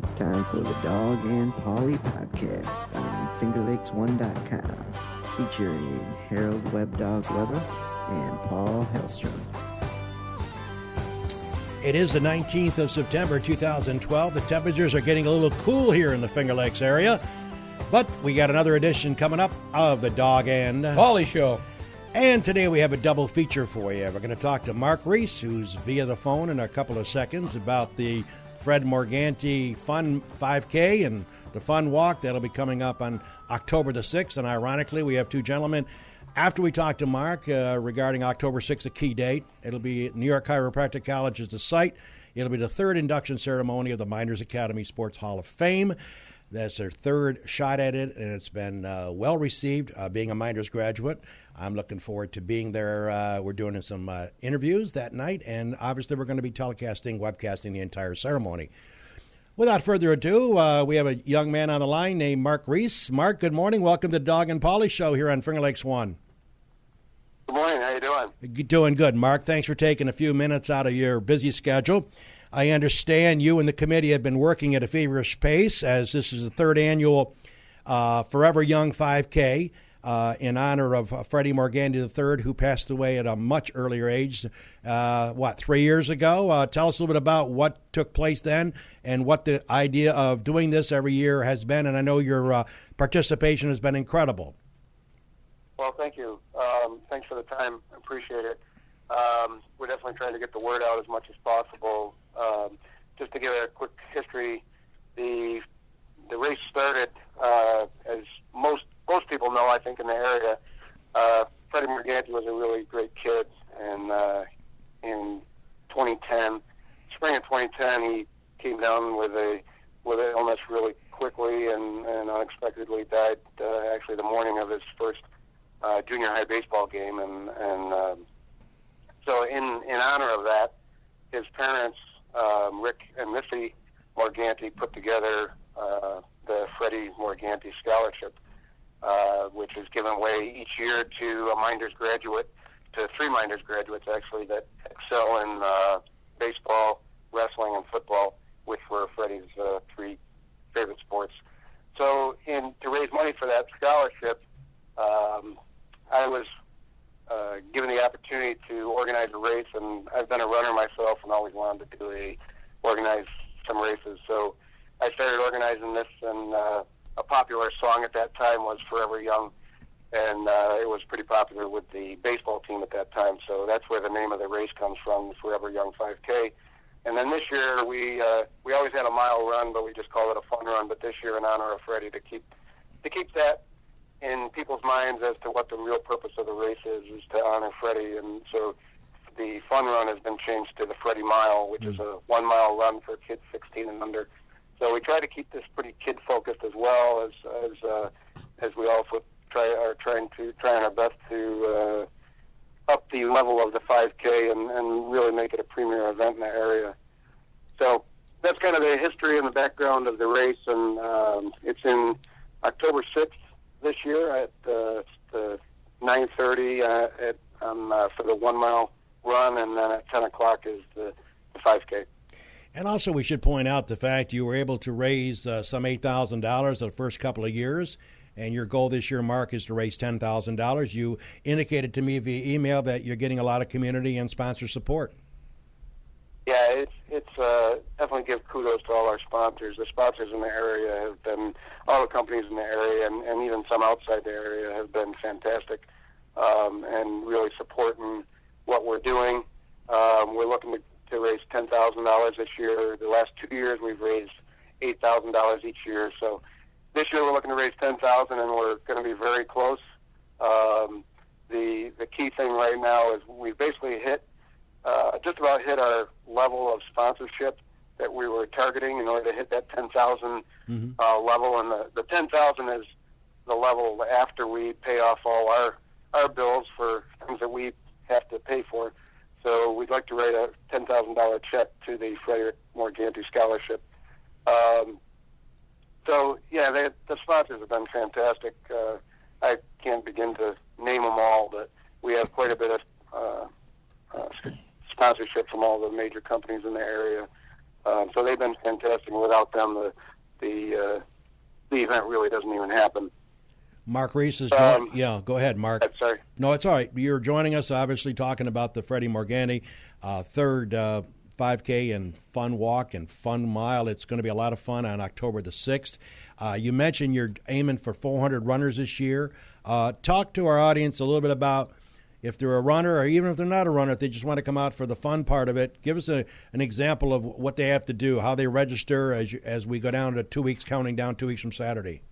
it's time for the Dog and Pauly podcast on FingerLakes1.com, featuring Harold Webb Dog Weber and Paul Hellstrom. It is the 19th of September, 2012. The temperatures are getting a little cool here in the Finger Lakes area, but we got another edition coming up of the Dog and Pauly Show. And today we have a double feature for you. We're going to talk to Mark Reese, who's via the phone in a couple of seconds, about the Fred Morganti Fun 5K and the Fun Walk. That'll be coming up on October the 6th. And ironically, we have two gentlemen. After we talk to Mark regarding October 6th, a key date, it'll be at New York Chiropractic College as the site. It'll be the third induction ceremony of the Mynderse Academy Sports Hall of Fame. That's their third shot at it, and it's been well received. Being a Mynderse graduate, I'm looking forward to being there. We're doing some interviews that night, and obviously we're going to be webcasting the entire ceremony. Without further ado, we have a young man on the line named Mark Reese. Mark, good morning. Welcome to the Dog and Pauly Show here on Finger Lakes 1. Good morning. How you doing? Doing good, Mark. Thanks for taking a few minutes out of your busy schedule. I understand you and the committee have been working at a feverish pace as this is the third annual Forever Young 5K in honor of Freddy Morganti III, who passed away at a much earlier age, 3 years ago? Tell us a little bit about what took place then and what the idea of doing this every year has been. And I know your participation has been incredible. Well, thank you. Thanks for the time. I appreciate it. We're definitely trying to get the word out as much as possible. Just to give a quick history, the race started, as most people know, I think, in the area. Freddy Morganti was a really great kid, and in 2010, spring of 2010, he came down with an illness really quickly and unexpectedly died actually the morning of his first junior high baseball game, and so in honor of that, his parents, Rick and Missy Morganti, put together the Freddy Morganti Scholarship, which is given away each year to a Mynderse graduate, to three Mynderse graduates actually, that excel in baseball, wrestling, and football, which were Freddy's three favorite sports. So to raise money for that scholarship, I was given the opportunity to organize a race, and I've been a runner myself and always wanted to organize some races. So I started organizing this, and a popular song at that time was Forever Young, and it was pretty popular with the baseball team at that time. So that's where the name of the race comes from, Forever Young 5K. And then this year we always had a mile run, but we just call it a fun run. But this year, in honor of Freddie, to keep that in people's minds as to what the real purpose of the race is to honor Freddie. And so the fun run has been changed to the Freddy Mile, which is a 1 mile run for kids 16 and under. So we try to keep this pretty kid-focused as well as we also trying our best to up the level of the 5K and really make it a premier event in the area. So that's kind of the history and the background of the race, and it's in October 6th this year at the 9:30 for the 1 mile run, and then at 10 o'clock is the 5K. And also we should point out the fact you were able to raise some $8,000 the first couple of years, and your goal this year, Mark, is to raise $10,000. You indicated to me via email that you're getting a lot of community and sponsor support. Yeah, it's definitely give kudos to all our sponsors. The sponsors in the area have been, all the companies in the area and even some outside the area have been fantastic and really supporting what we're doing. We're looking to raise $10,000 this year. The last 2 years we've raised $8,000 each year. So this year we're looking to raise $10,000, and we're going to be very close. The key thing right now is we basically just about hit our level of sponsorship that we were targeting in order to hit that 10,000 level, and the 10,000 is the level after we pay off all our bills for things that we have to pay for. So we'd like to write a $10,000 check to the Freddy Morganti Scholarship. So yeah, the sponsors have been fantastic. I can't begin to name them all, but we have quite a bit of sponsorship from all the major companies in the area. So they've been fantastic. And without them, the event really doesn't even happen. Mark Reese is joining. Yeah, go ahead, Mark. Sorry. No, it's all right. You're joining us, obviously, talking about the Freddy Morganti third 5K and fun walk and fun mile. It's going to be a lot of fun on October the 6th. You mentioned you're aiming for 400 runners this year. Talk to our audience a little bit about if they're a runner or even if they're not a runner, if they just want to come out for the fun part of it. Give us an example of what they have to do, how they register as we go down to 2 weeks, counting down 2 weeks from Saturday.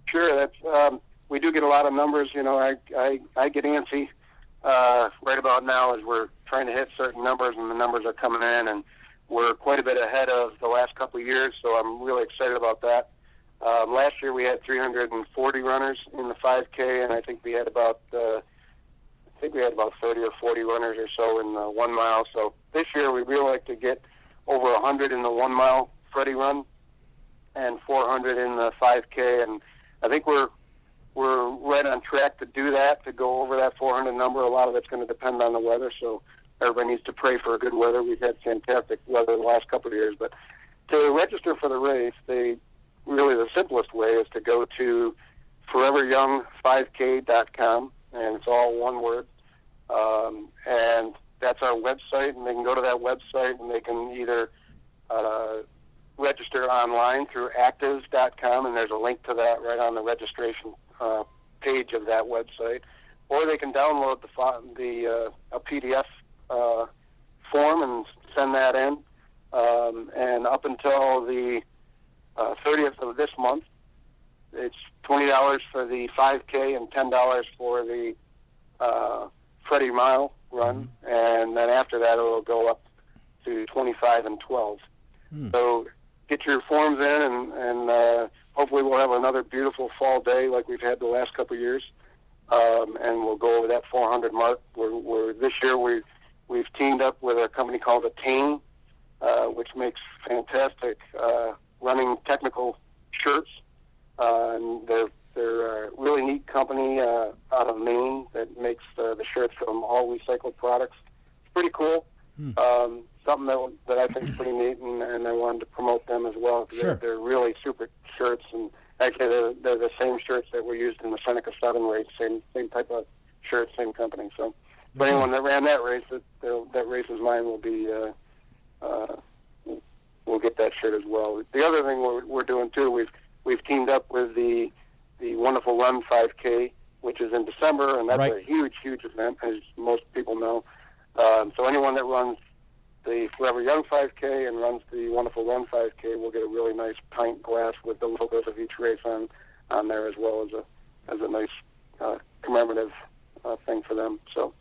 Sure. That's we do get a lot of numbers. You know, I get antsy right about now as we're trying to hit certain numbers, and the numbers are coming in, and we're quite a bit ahead of the last couple of years, so I'm really excited about that. Last year we had 340 runners in the 5K, and I think we had about 30 or 40 runners or so in the 1 mile. So this year we'd really like to get over 100 in the 1 mile Freddy run and 400 in the 5K, and I think we're right on track to do that, to go over that 400 number. A lot of it's going to depend on the weather, so everybody needs to pray for good weather. We've had fantastic weather the last couple of years, but to register for the race, really the simplest way is to go to foreveryoung5k.com, and it's all one word, and that's our website, and they can go to that website and they can either register online through actives.com, and there's a link to that right on the registration page of that website, or they can download a PDF form and send that in, and up until the 30th of this month, it's $20 for the 5K and $10 for the Freddy Mile run, and then after that it'll go up to $25 and $12. So get your forms in, and hopefully we'll have another beautiful fall day like we've had the last couple of years, and we'll go over that 400 mark. This year we've teamed up with a company called Attain, which makes fantastic running technical shirts, and they're a really neat company out of Maine that makes the shirts from all recycled products. It's pretty cool. Something that I think is pretty neat, and I wanted to promote them as well. Sure. They're really super shirts, and actually they're the same shirts that were used in the Seneca Falls race, same type of shirt, same company. So for anyone that ran that race, that race is mine, will be we'll get that shirt as well. The other thing we're doing too, we've teamed up with the Wonderful Run 5K, which is in December, and that's a huge event, as most people know. So anyone that runs the Forever Young 5K and runs the Wonderful Run 5K will get a really nice pint glass with the logos of each race on there, as well as a nice commemorative thing for them. So,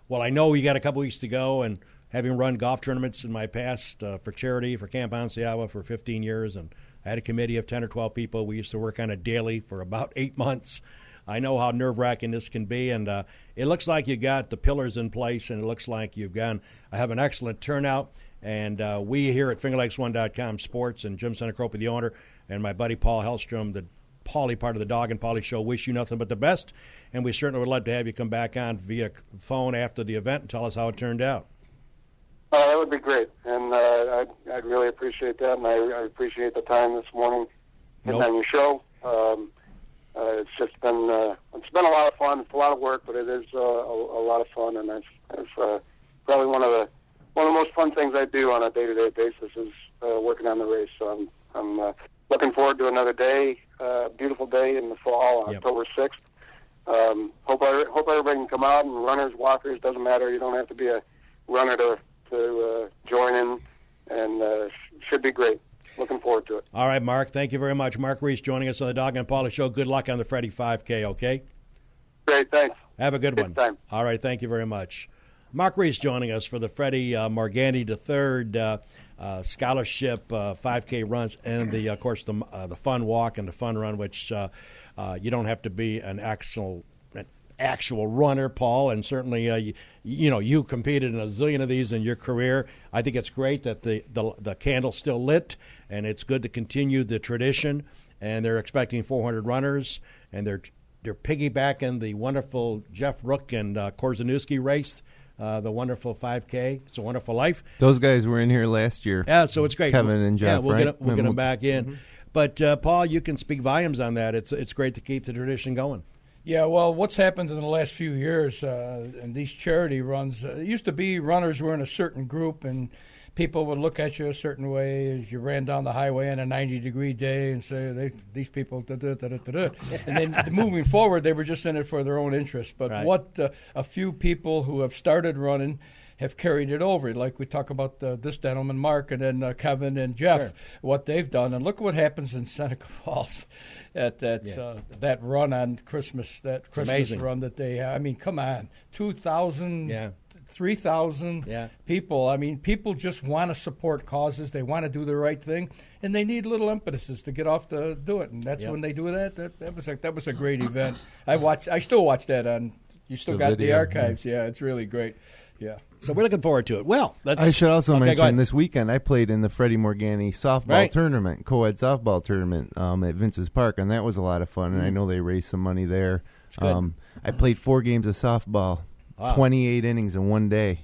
well, I know we got a couple weeks to go, and having run golf tournaments in my past for charity for Camp Onsiawa for 15 years, and I had a committee of 10 or 12 people. We used to work on it daily for about 8 months. I know how nerve-wracking this can be, and it looks like you got the pillars in place, and it looks like I have an excellent turnout, and we here at FingerLakes1.com Sports, and Jim Senecrope, the owner, and my buddy Paul Hellstrom, the Pauly part of the Dog and Pauly Show, wish you nothing but the best, and we certainly would love to have you come back on via phone after the event and tell us how it turned out. That would be great, and I'd really appreciate that, and I appreciate the time this morning on your show. It's just been a lot of fun. It's a lot of work, but it is a lot of fun, and it's probably one of the most fun things I do on a day-to-day basis is working on the race. So I'm looking forward to another day, beautiful day in the fall, October 6th. Hope everybody can come out, and runners, walkers, doesn't matter. You don't have to be a runner to join in, and should be great. Looking forward to it. All right, Mark. Thank you very much. Mark Reese joining us on the Dog and Pauly Show. Good luck on the Freddy 5K, okay? Great, thanks. Have a good one. Time. All right, thank you very much. Mark Reese joining us for the Freddy Morganti III scholarship 5K runs, and of course the fun walk and the fun run, which you don't have to be an actual runner, Paul, and certainly you competed in a zillion of these in your career. I think it's great that the candle's still lit, and it's good to continue the tradition. And they're expecting 400 runners, and they're piggybacking the wonderful Jeff Rook and Korzeniewski race the wonderful 5K. It's a Wonderful Life. Those guys were in here last year. Yeah, so it's great. Kevin and Jeff, yeah, we'll right? We'll get them back in. But, Paul, you can speak volumes on that. It's great to keep the tradition going. Yeah, well, what's happened in the last few years in these charity runs, it used to be runners were in a certain group and people would look at you a certain way as you ran down the highway on a 90-degree day and say, these people, da-da-da-da-da-da. And then moving forward, they were just in it for their own interest. But right. what a few people who have started running have carried it over. Like we talk about this gentleman, Mark, and then Kevin and Jeff, sure. what they've done. And look what happens in Seneca Falls at that run on Christmas, that Christmas amazing. run that they have. I mean, come on, 2,000, 3,000 people. I mean, people just want to support causes. They want to do the right thing, and they need little impetuses to get off to do it. And that's when they do that. That was a great event. I still watch that on. You still got the archives. Yeah, it's really great. Yeah. So we're looking forward to it. Well, I should also mention this weekend I played in the Freddy Morganti softball tournament, co-ed softball tournament at Vince's Park, and that was a lot of fun, and I know they raised some money there. I played 4 games of softball, 28 innings in one day.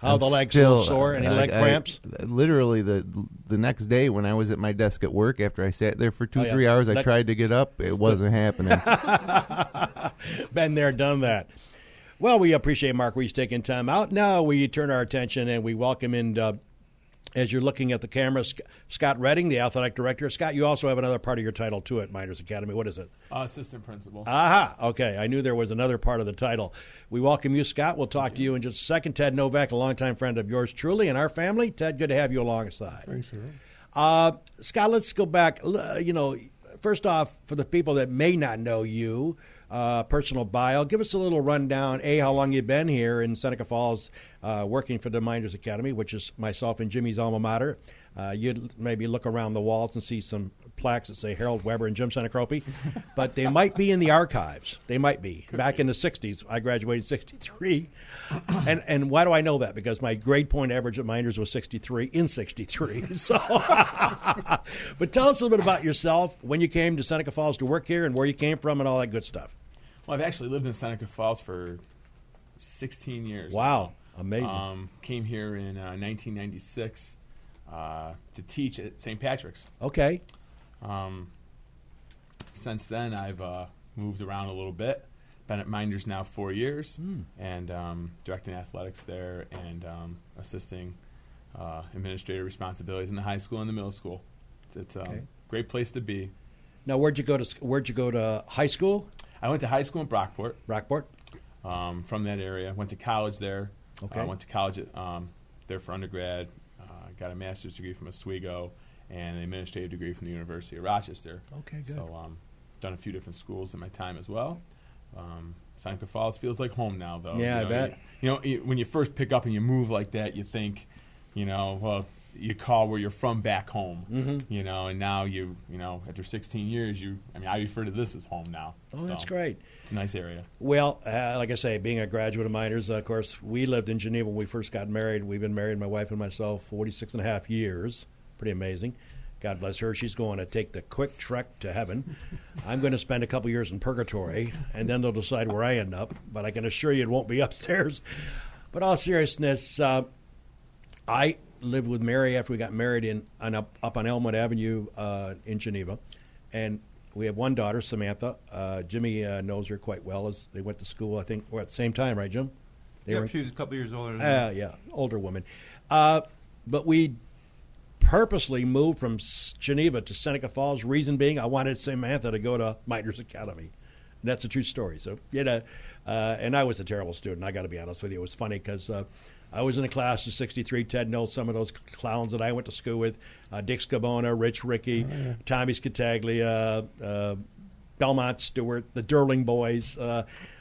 How the legs still sore? Any leg cramps? Literally, the next day when I was at my desk at work, after I sat there for 2-3 hours, I tried to get up. It wasn't happening. Been there, done that. Well, we appreciate Mark Reese taking time out. Now we turn our attention and we welcome in, as you're looking at the camera, Scott Redding, the athletic director. Scott, you also have another part of your title, too, at Mynderse Academy. What is it? Assistant principal. Aha. Okay. I knew there was another part of the title. We welcome you, Scott. We'll talk to you in just a second. Ted Novak, a longtime friend of yours truly and our family. Ted, good to have you alongside. Thanks, sir. Scott, let's go back. First off, for the people that may not know you, personal bio, give us a little rundown, how long you've been here in Seneca Falls working for the Mynderse Academy, which is myself and Jimmy's alma mater. You'd maybe look around the walls and see some plaques that say Harold Weber and Jim Senecropi, but they might be in the archives. They might be. Back in the 60s, I graduated in 63. And why do I know that? Because my grade point average at Mynderse was 63 in 63. So, but tell us a little bit about yourself, when you came to Seneca Falls to work here and where you came from and all that good stuff. Well, I've actually lived in Seneca Falls for 16 years. Wow. Now. Amazing. Came here in 1996 to teach at St. Patrick's. Okay. Since then, I've moved around a little bit. Been at Mynderse now 4 years, and directing athletics there and assisting administrative responsibilities in the high school and the middle school. It's a great place to be. Now, where'd you go to high school? I went to high school in Brockport. From that area, went to college there. Okay. Went to college there for undergrad. Got a master's degree from Oswego and an administrative degree from the University of Rochester. Okay, good. So done a few different schools in my time as well. Seneca Falls feels like home now, though. Yeah, I bet. When you first pick up and you move like that, you think, you call where you're from back home, and now after 16 years, I refer to this as home now. Oh, that's great. It's a nice area. Well, like I say, being a graduate of Mynderse, of course, we lived in Geneva when we first got married. We've been married, my wife and myself, 46 and a half years. Pretty amazing. God bless her. She's going to take the quick trek to heaven. I'm going to spend a couple years in purgatory, and then they'll decide where I end up. But I can assure you it won't be upstairs. But all seriousness, I lived with Mary after we got married up on Elmwood Avenue in Geneva. And we have one daughter, Samantha. Jimmy knows her quite well as they went to school. I think we're at the same time, right, Jim? She was a couple years older than me. Yeah, older woman. But we purposely moved from Geneva to Seneca Falls, reason being I wanted Samantha to go to Mynderse Academy. And that's a true story. So, and I was a terrible student, I got to be honest with you. It was funny because I was in a class of 63. Ted knows some of those clowns that I went to school with. Dick Scabona, Rich Rickey, Tommy Scataglia, Belmont Stewart, the Durling boys.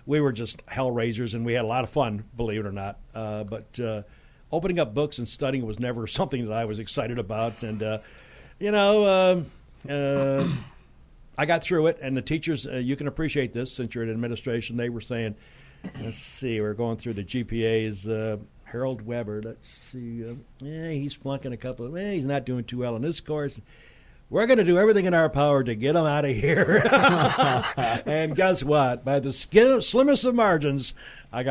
We were just hellraisers, and we had a lot of fun, believe it or not. But opening up books and studying was never something that I was excited about. And, I got through it, and the teachers, you can appreciate this since you're in administration, they were saying, let's see, we're going through the GPAs. Harold Weber, let's see, he's flunking a couple of, he's not doing too well in this course. we're going to do everything in our power to get them out of here. And guess what? By the slimmest of margins, I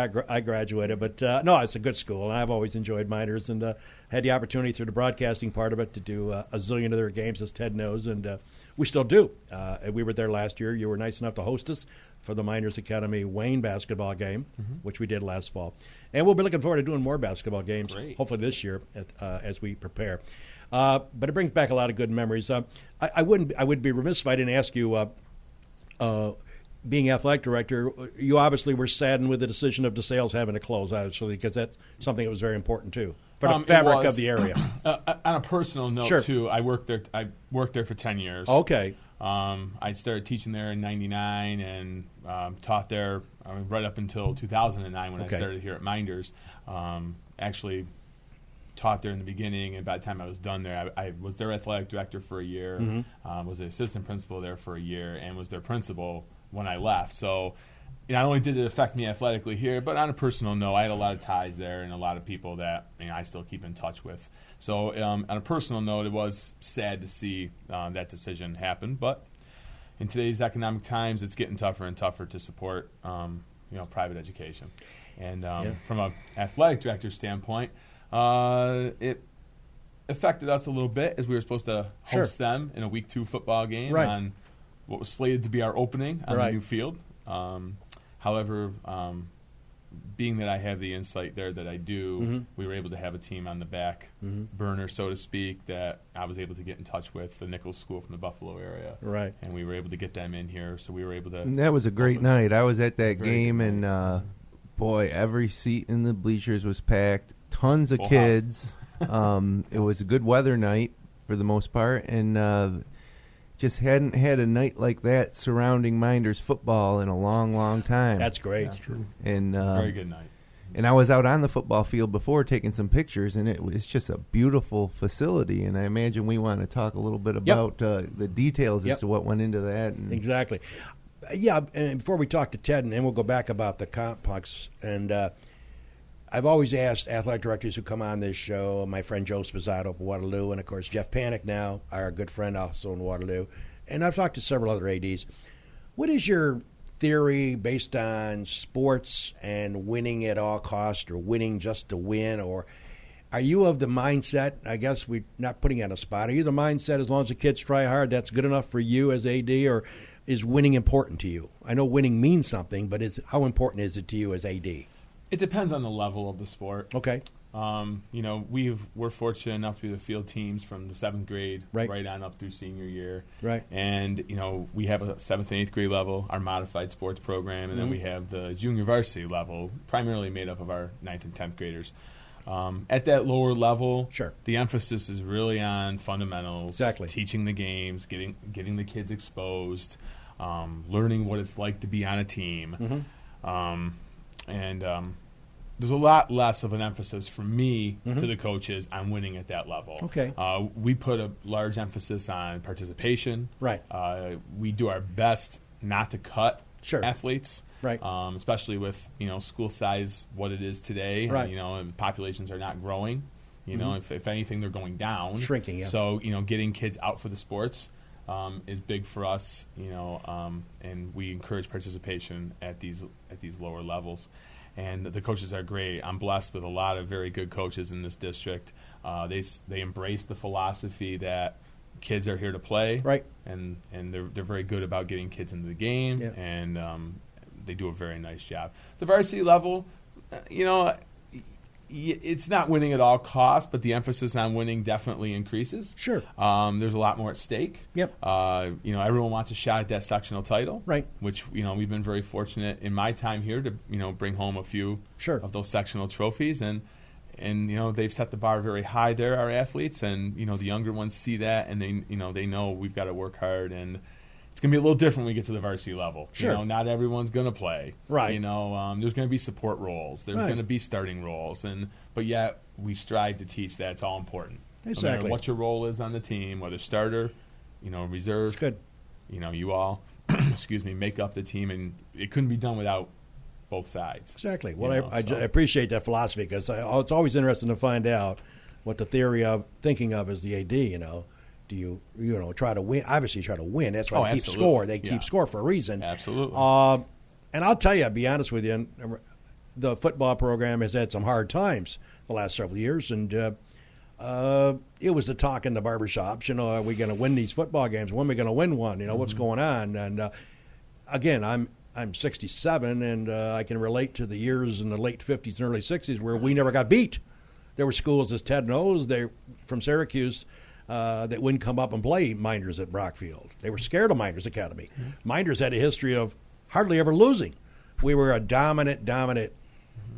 graduated. But no, it's a good school, and I've always enjoyed Mynderse, and had the opportunity through the broadcasting part of it to do a zillion of their games, as Ted knows, and we still do. We were there last year. You were nice enough to host us for the Mynderse Academy Wayne basketball game, which we did last fall. And we'll be looking forward to doing more basketball games, hopefully this year as we prepare. But it brings back a lot of good memories. I would be remiss if I didn't ask you, being athletic director, you obviously were saddened with the decision of DeSales having to close, obviously, because that's something that was very important too for the fabric of the area. On a personal note, too, I worked there for 10 years. Okay. I started teaching there in '99 and taught there right up until 2009 when I started here at Mynderse. Actually taught there in the beginning, and by the time I was done there, I was their athletic director for a year, was the assistant principal there for a year, and was their principal when I left. So not only did it affect me athletically here, but on a personal note, I had a lot of ties there and a lot of people that I still keep in touch with. So on a personal note, it was sad to see that decision happen. But in today's economic times, it's getting tougher and tougher to support private education. And from an athletic director standpoint, it affected us a little bit as we were supposed to host them in a Week 2 football game on what was slated to be our opening on the new field. However, being that I have the insight there that I do, we were able to have a team on the back burner, so to speak, that I was able to get in touch with the Nichols School from the Buffalo area. Right. And we were able to get them in here, so we were able to... And that was a great night. I was at that game, and boy, every seat in the bleachers was packed. Tons of kids. It was a good weather night for the most part, and just hadn't had a night like that surrounding Mynderse football in a long, long time. That's great. That's true. And very good night. And I was out on the football field before taking some pictures, and it was just a beautiful facility. And I imagine we want to talk a little bit about the details as to what went into that. And exactly. Yeah, and before we talk to Ted, and then we'll go back about the complex, and I've always asked athletic directors who come on this show, my friend Joe Spizzato of Waterloo, and of course Jeff Panic now, our good friend also in Waterloo, and I've talked to several other ADs. What is your theory based on sports and winning at all costs, or winning just to win, or are you of the mindset, I guess we're not putting you on a spot, are you the mindset as long as the kids try hard, that's good enough for you as AD, or is winning important to you? I know winning means something, but how important is it to you as AD? It depends on the level of the sport. Okay. We're fortunate enough to be the field teams from the 7th grade right on up through senior year. Right. And, we have a 7th and 8th grade level, our modified sports program, and then we have the junior varsity level, primarily made up of our 9th and 10th graders. At that lower level, the emphasis is really on fundamentals, teaching the games, getting the kids exposed, learning what it's like to be on a team. There's a lot less of an emphasis from me to the coaches on winning at that level. Okay. We put a large emphasis on participation. Right. We do our best not to cut athletes. Right. Especially with school size what it is today. Right. And populations are not growing. If anything, they're going down. Shrinking. Yeah. So getting kids out for the sports is big for us. And we encourage participation at these lower levels. And the coaches are great. I'm blessed with a lot of very good coaches in this district. They embrace the philosophy that kids are here to play, and they're very good about getting kids into the game, and they do a very nice job. The varsity level, it's not winning at all costs, but the emphasis on winning definitely increases. Sure. There's a lot more at stake. Yep. Everyone wants a shot at that sectional title. Right. Which, we've been very fortunate in my time here to, bring home a few of those sectional trophies. And they've set the bar very high there, our athletes. And, the younger ones see that, and they know we've got to work hard. And it's going to be a little different when we get to the varsity level. Sure. Not everyone's going to play. Right. There's going to be support roles. There's going to be starting roles. But yet we strive to teach that it's all important. Exactly. No matter what your role is on the team, whether starter, reserve. It's good. You all, make up the team. And it couldn't be done without both sides. Exactly. Well, I appreciate that philosophy because it's always interesting to find out what the theory of thinking of as the AD, Do you try to win? Obviously, you try to win. That's why they keep score. They keep score for a reason. Absolutely. And I'll tell you, I'll be honest with you, the football program has had some hard times the last several years, and it was the talk in the barbershops. Are we going to win these football games? When are we going to win one? What's going on? And again, I'm 67, and I can relate to the years in the late 50s and early 60s where we never got beat. There were schools, as Ted knows, from Syracuse, that wouldn't come up and play Mynderse at Brockfield. They were scared of Mynderse Academy. Mynderse had a history of hardly ever losing. We were a dominant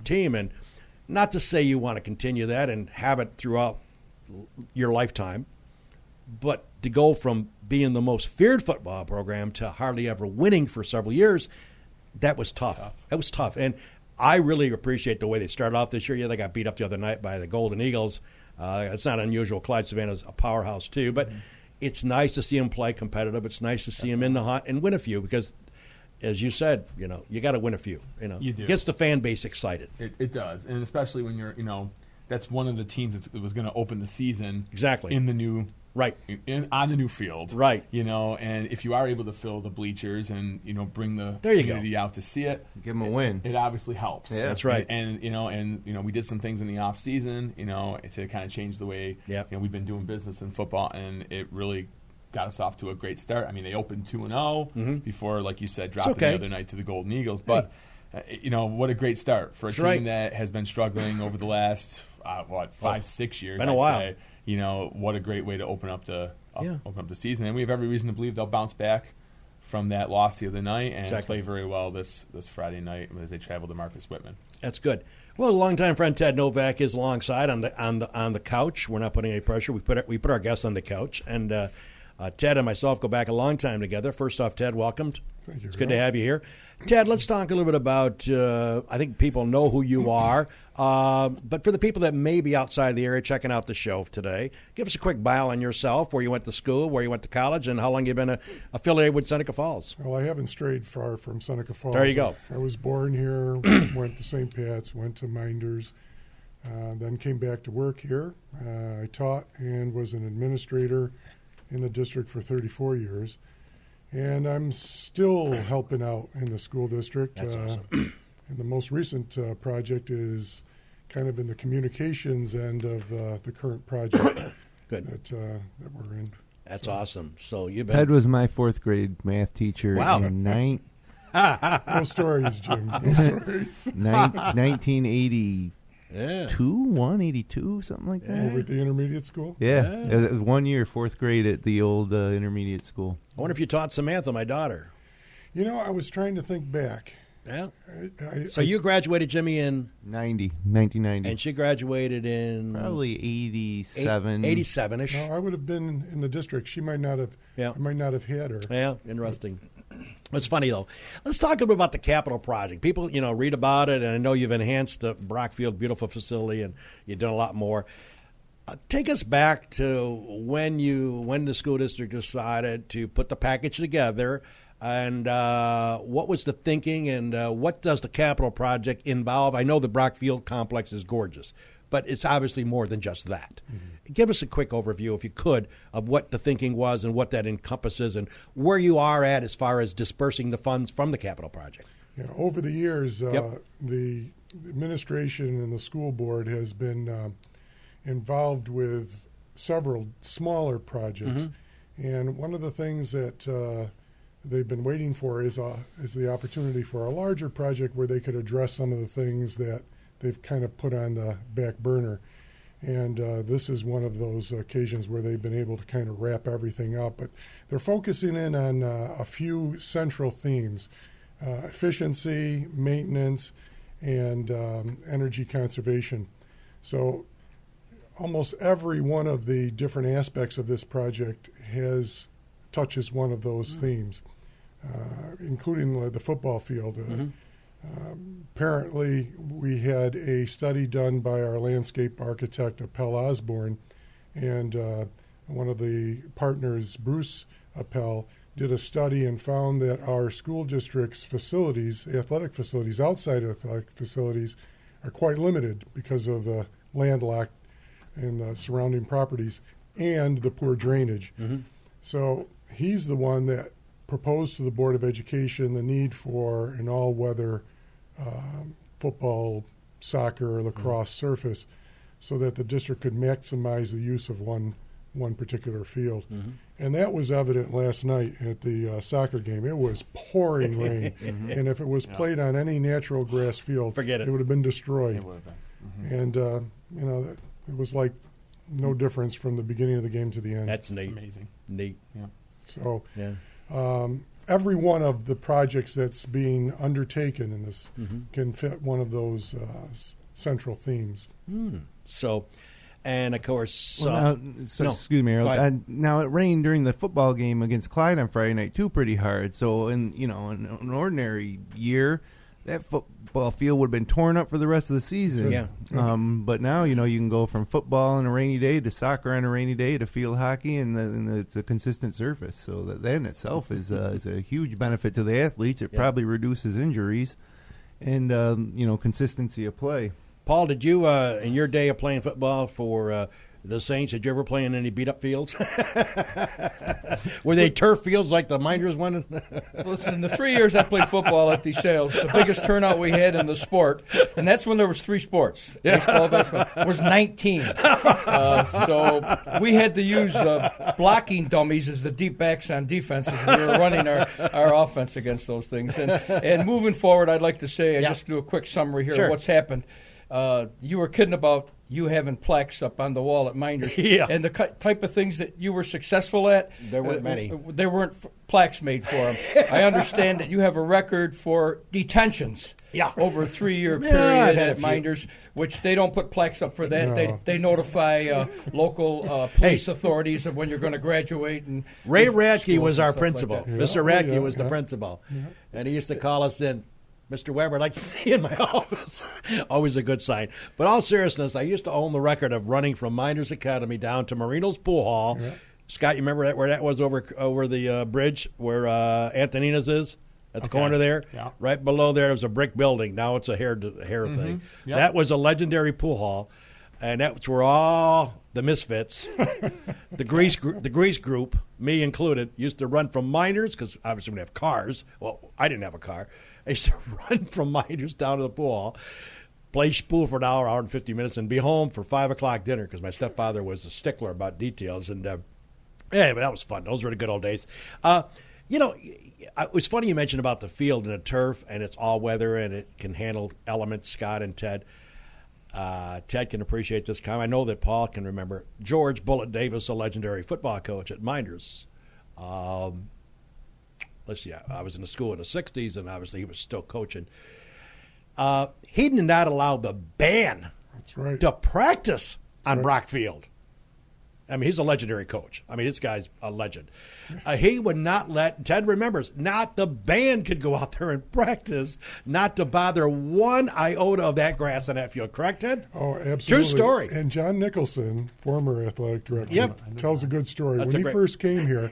team, and not to say you want to continue that and have it throughout your lifetime, but to go from being the most feared football program to hardly ever winning for several years, that was tough. That was tough. And I really appreciate the way they started off this year. Yeah, they got beat up the other night by the Golden Eagles. It's not unusual. Clyde Savannah's a powerhouse, too. But it's nice to see them play competitive. It's nice to see them in the hunt and win a few because, as you said, you got to win a few. You do. Gets the fan base excited. It does. And especially when you're, that's one of the teams that was going to open the season. Exactly. In the new Right. On the new field. Right. And if you are able to fill the bleachers and, bring the there you community go. Out to see it. Give them a win. It obviously helps. Yeah. That's right. And we did some things in the off season, to kind of change the way we've been doing business in football, and it really got us off to a great start. I mean, they opened 2-0 before, like you said, dropping the other night to the Golden Eagles. But, what a great start for a team that has been struggling over the last, 5-6 years. Been a while. Say. What a great way to open up the season. And we have every reason to believe they'll bounce back from that loss the other night and play very well this Friday night as they travel to Marcus Whitman. That's good. Well, longtime friend Ted Novak is alongside on the couch. We're not putting any pressure. We put our guests on the couch, and Ted and myself go back a long time together. First off, Ted, welcome. Thank you. It's good to have you here. Ted, let's talk a little bit about, I think people know who you are, but for the people that may be outside the area checking out the show today, give us a quick bio on yourself, where you went to school, where you went to college, and how long you've been affiliated with Seneca Falls. Well, I haven't strayed far from Seneca Falls. There you go. I was born here, went to St. Pat's, went to Mynderse, then came back to work here. I taught and was an administrator in the district for 34 years. And I'm still helping out in the school district. That's awesome. And the most recent project is kind of in the communications end of the current project Good. That we're in. That's awesome. So you've been... Ted was my fourth grade math teacher in No stories, Jim. No stories. 1980. Yeah. 182, something like that. Over at the intermediate school? Yeah. It was 1 year, fourth grade at the old intermediate school. I wonder if you taught Samantha, my daughter. I was trying to think back. Yeah. So you graduated, Jimmy, in 1990. And she graduated in probably 87. 87-ish. No, I would have been in the district. She might not have. Yeah. I might not have had her. Yeah, interesting. It's funny, though. Let's talk a little bit about the Capital Project. People, read about it, and I know you've enhanced the Brockfield, beautiful facility, and you've done a lot more. Take us back to when the school district decided to put the package together, and what was the thinking, and what does the Capital Project involve? I know the Brockfield complex is gorgeous, but it's obviously more than just that. Mm-hmm. Give us a quick overview, if you could, of what the thinking was and what that encompasses and where you are at as far as dispersing the funds from the Capital Project. Yeah, over the years, the administration and the school board has been involved with several smaller projects. Mm-hmm. And one of the things that they've been waiting for is the opportunity for a larger project where they could address some of the things that they've kind of put on the back burner. And this is one of those occasions where they've been able to kind of wrap everything up. But they're focusing in on a few central themes: efficiency, maintenance, and energy conservation. So almost every one of the different aspects of this project touches one of those themes, including the football field. Apparently, we had a study done by our landscape architect, Appel Osborne, and one of the partners, Bruce Appel, did a study and found that our school district's facilities, athletic facilities, outside athletic facilities, are quite limited because of the landlocked and the surrounding properties. and the poor drainage. So he's the one that proposed to the Board of Education the need for an all-weather football, soccer, lacrosse surface so that the district could maximize the use of one particular field. And that was evident last night at the soccer game. It was pouring rain. And if it was played on any natural grass field, forget it. It would have been destroyed. It would have been. And, it was like no difference from the beginning of the game to the end. That's neat. It's amazing. Neat. Yeah. So every one of the projects that's being undertaken in this can fit one of those central themes. So, and of course, excuse me, Earl. Now it rained during the football game against Clyde on Friday night too, pretty hard. So, in an ordinary year, that football field would have been torn up for the rest of the season. Yeah. But now you can go from football on a rainy day to soccer on a rainy day to field hockey, and it's a consistent surface. So that in itself is a huge benefit to the athletes. It probably reduces injuries, and consistency of play. Paul, did you, in your day of playing football for the Saints, did you ever play in any beat-up fields? Were they turf fields like the Mynderse one? Listen, in the 3 years I played football at these sales, the biggest turnout we had in the sport, and that's when there was 3 sports. Baseball, was 19. So we had to use blocking dummies as the deep backs on defense as we were running our offense against those things. And moving forward, I'd like to say, just do a quick summary here of what's happened. You were kidding about you having plaques up on the wall at Mynderse. And the type of things that you were successful at. There weren't many. There weren't plaques made for them. I understand that you have a record for detentions over a 3-year period at Mynderse, which they don't put plaques up for that. No. They notify local police authorities of when you're going to graduate. And Ray Radke was our principal. Like Mr. Radke was the principal. And he used to call us in. Mr. Weber, I'd like to see you in my office. Always a good sign. But all seriousness, I used to own the record of running from Mynderse Academy down to Marino's Pool Hall. Scott, you remember where that was over the bridge where Antonina's is? At the corner there? Yeah. Right below there was a brick building. Now it's a hair thing. Yep. That was a legendary pool hall. And that's where all the misfits, the grease group, me included, used to run from Mynderse, because obviously we didn't have cars. Well, I didn't have a car. I used to run from Mynderse down to the pool hall, play pool for an hour and 50 minutes, and be home for 5 o'clock dinner, because my stepfather was a stickler about details. And anyway, that was fun. Those were the good old days. It was funny you mentioned about the field and the turf, and it's all weather, and it can handle elements, Scott and Ted. Ted can appreciate this comment. I know that Paul can remember George Bullet Davis, a legendary football coach at Mynderse. Let's see, I was in the school in the 60s, and obviously he was still coaching. He did not allow the band to practice on Brock Field. I mean, he's a legendary coach. I mean, this guy's a legend. He would not let, Ted remembers, not the band could go out there and practice, not to bother one iota of that grass on that field. Correct, Ted? Oh, absolutely. True story. And John Nicholson, former athletic director, tells a good story. That's when he first came here,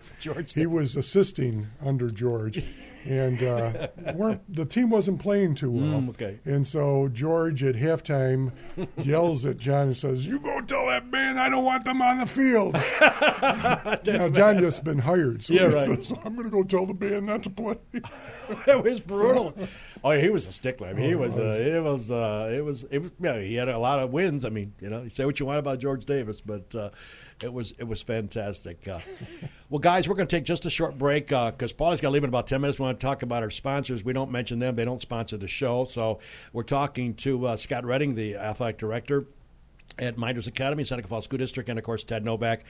he was assisting under George. And the team wasn't playing too well. And so George at halftime yells at John and says, "You go tell that band I don't want them on the field." Now, John just been hired. So he says, "I'm going to go tell the band not to play." It was brutal. Oh, yeah, he was a stickler. I mean, he was. He had a lot of wins. I mean, you say what you want about George Davis, but it was fantastic. Well, guys, we're going to take just a short break because Pauly's got to leave in about 10 minutes. We want to talk about our sponsors. We don't mention them; they don't sponsor the show. So we're talking to Scott Redding, the athletic director at Mynderse Academy, Seneca Falls School District, and of course Ted Novak,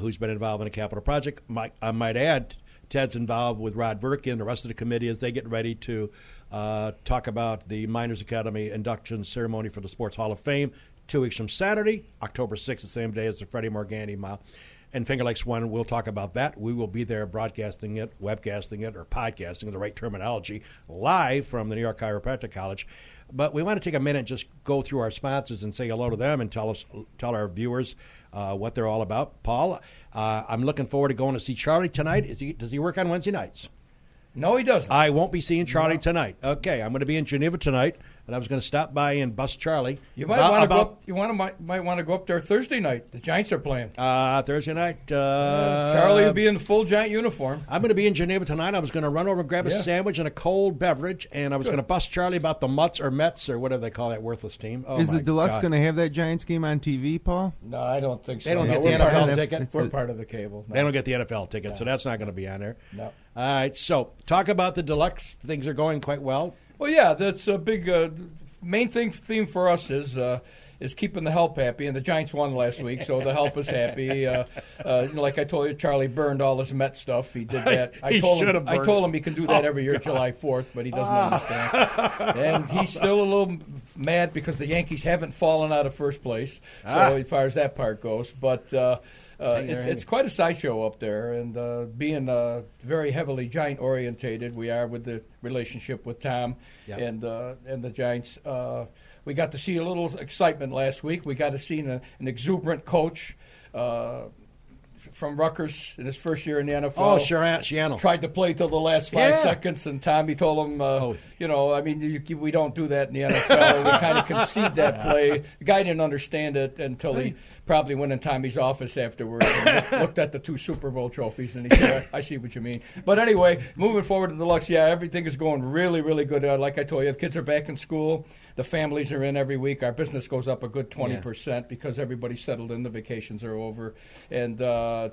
who's been involved in the capital project. I might add, Ted's involved with Rod Verke and the rest of the committee as they get ready to talk about the Mynderse Academy induction ceremony for the Sports Hall of Fame 2 weeks from Saturday, October 6th, the same day as the Freddy Morganti Mile. And Finger Lakes 1, we'll talk about that. We will be there broadcasting it, webcasting it, or podcasting, the right terminology, live from the New York Chiropractic College. But we want to take a minute and just go through our sponsors and say hello to them and tell our viewers what they're all about. Paul, I'm looking forward to going to see Charlie tonight. Does he work on Wednesday nights? No, he doesn't. I won't be seeing Charlie tonight. Okay, I'm going to be in Geneva tonight. and I was going to stop by and bust Charlie. You might want to go up. Might want to go up there Thursday night. The Giants are playing. Thursday night. Charlie will be in the full Giant uniform. I'm going to be in Geneva tonight. I was going to run over and grab a sandwich and a cold beverage, and I was going to bust Charlie about the Mets or whatever they call that worthless team. Oh, is the Deluxe going to have that Giants game on TV, Paul? No, I don't think so. They don't get the NFL ticket. We're part of the cable. No. They don't get the NFL ticket, so that's not going to be on there. No. All right, so talk about the Deluxe. Things are going quite well. Well, yeah, that's a big main theme for us is keeping the help happy, and the Giants won last week, so the help is happy. Like I told you, Charlie burned all his Met stuff. He did that. I told him he can do that every year, July 4th, but he doesn't understand. And he's still a little mad because the Yankees haven't fallen out of first place, so as far as that part goes. But it's quite a sideshow up there, and being very heavily Giant orientated, we are with the relationship with Tom and the Giants. We got to see a little excitement last week. We got to see an exuberant coach from Rutgers in his first year in the NFL. Oh, Shiano. Tried to play till the last 5 seconds, and Tommy told him, we don't do that in the NFL. We kind of concede that play. The guy didn't understand it until he probably went in Tommy's office afterwards and looked at the 2 Super Bowl trophies, and he said, I see what you mean. But anyway, moving forward to the Deluxe, everything is going really, really good. Like I told you, the kids are back in school. The families are in every week. Our business goes up a good 20% because everybody's settled in. The vacations are over. And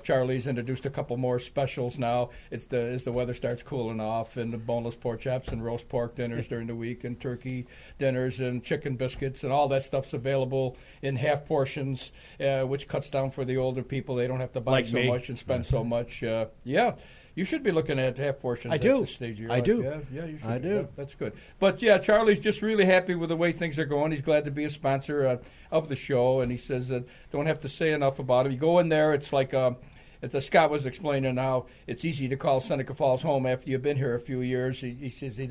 Charlie's introduced a couple more specials now. As the weather starts cooling off, and the boneless pork chops and roast pork dinners during the week, and turkey dinners and chicken biscuits, and all that stuff's available in half portions, which cuts down for the older people. They don't have to buy so much and spend so much. You should be looking at half portions at this stage of your life. Yeah, you should. I do. Yeah, that's good. But, Charlie's just really happy with the way things are going. He's glad to be a sponsor of the show, and he says that don't have to say enough about it. You go in there, it's like Scott was explaining how it's easy to call Seneca Falls home after you've been here a few years. He says he's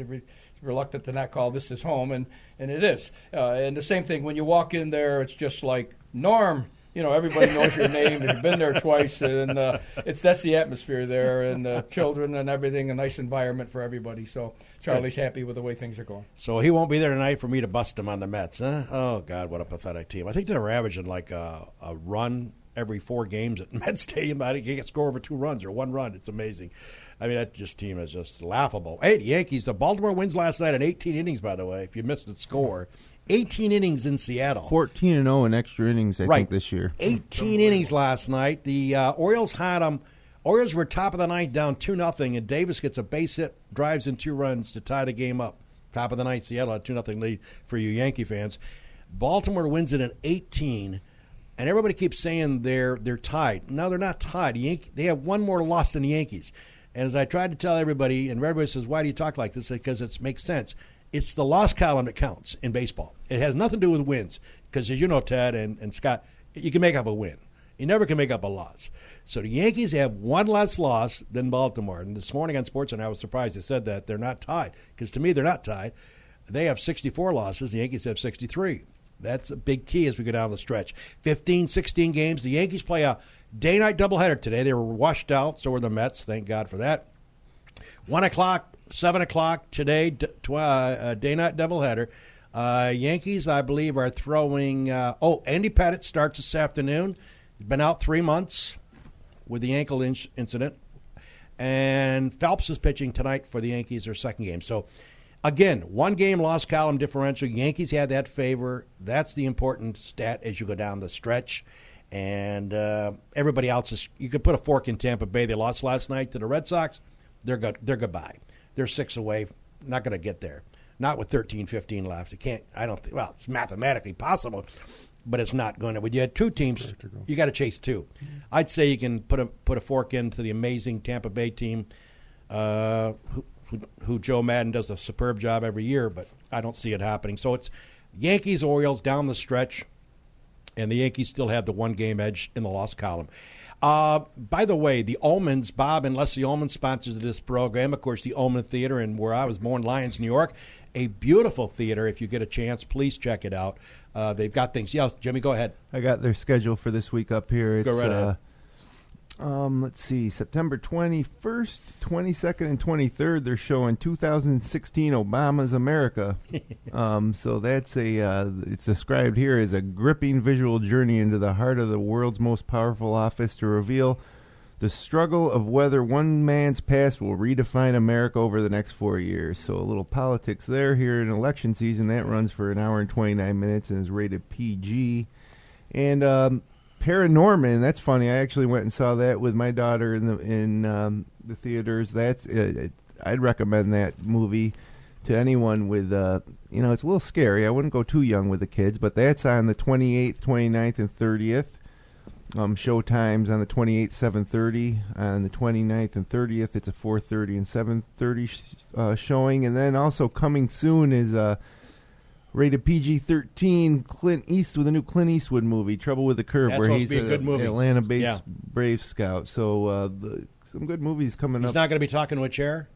reluctant to not call this his home, and it is. And the same thing, when you walk in there, it's just like, Norm. Everybody knows your name, and you've been there twice, and that's the atmosphere there, and children and everything, a nice environment for everybody. So Charlie's happy with the way things are going. So he won't be there tonight for me to bust him on the Mets, huh? Oh, God, what a pathetic team. I think they're averaging like a run every 4 games at Met Stadium. I think he can score over 2 runs or 1 run. It's amazing. I mean, that team is just laughable. Hey, the Yankees, the Baltimore wins last night in 18 innings, by the way, if you missed the score. 18 innings in Seattle. 14-0 in extra innings, I think, this year. 18 innings last night. The Orioles had them. Orioles were top of the ninth, down 2-0, and Davis gets a base hit, drives in 2 runs to tie the game up. Top of the ninth, Seattle had 2-0 lead for you Yankee fans. Baltimore wins it in 18, and everybody keeps saying they're tied. No, they're not tied. They have 1 more loss than the Yankees. And as I tried to tell everybody, and everybody says, why do you talk like this? Because it makes sense. It's the loss column that counts in baseball. It has nothing to do with wins because, as you know, Ted and Scott, you can make up a win. You never can make up a loss. So the Yankees have 1 less loss than Baltimore. And this morning on SportsCenter, I was surprised they said that they're not tied because, to me, they're not tied. They have 64 losses. The Yankees have 63. That's a big key as we go down the stretch. 15, 16 games. The Yankees play a day-night doubleheader today. They were washed out. So were the Mets. Thank God for that. 1 o'clock. 7 o'clock today, day-night doubleheader. Yankees, I believe, are throwing Andy Pettitte starts this afternoon. He's been out 3 months with the ankle incident. And Phelps is pitching tonight for the Yankees, their second game. So, again, 1 game loss column differential. Yankees had that favor. That's the important stat as you go down the stretch. And everybody else you could put a fork in Tampa Bay. They lost last night to the Red Sox. They're goodbye. They're 6 away. Not going to get there. Not with 13, 15 left. It can't. I don't think. Well, it's mathematically possible, but it's not going to. When you had 2 teams, you got to chase 2. I'd say you can put a fork into the amazing Tampa Bay team, who Joe Madden does a superb job every year, but I don't see it happening. So it's Yankees, Orioles down the stretch, and the Yankees still have the 1 game edge in the loss column. By the way, the Ullmans, Bob and Leslie Ullman sponsors this program. Of course, the Ullman Theater in where I was born, Lyons, New York. A beautiful theater. If you get a chance, please check it out. They've got things. Yes, Jimmy, go ahead. I got their schedule for this week up here. It's go right ahead. Let's see, September 21st, 22nd, and 23rd, they're showing 2016 Obama's America. So that's it's described here as a gripping visual journey into the heart of the world's most powerful office to reveal the struggle of whether one man's past will redefine America over the next 4 years. So a little politics there. Here in election season, that runs for an hour and 29 minutes and is rated PG. And Paranorman, that's funny. I actually went and saw that with my daughter in the theaters. That's I'd recommend that movie to anyone with it's a little scary. I wouldn't go too young with the kids, but that's on the 28th, 29th, and 30th. Show times on the 28th, 7:30. On the 29th and 30th, it's a 4:30 and 7:30 showing. And then also coming soon is rated PG-13, Clint Eastwood, the new Clint Eastwood movie, Trouble with the Curve, that's where he's a good movie. Atlanta-based Brave Scout. So some good movies coming up. He's not going to be talking to a chair?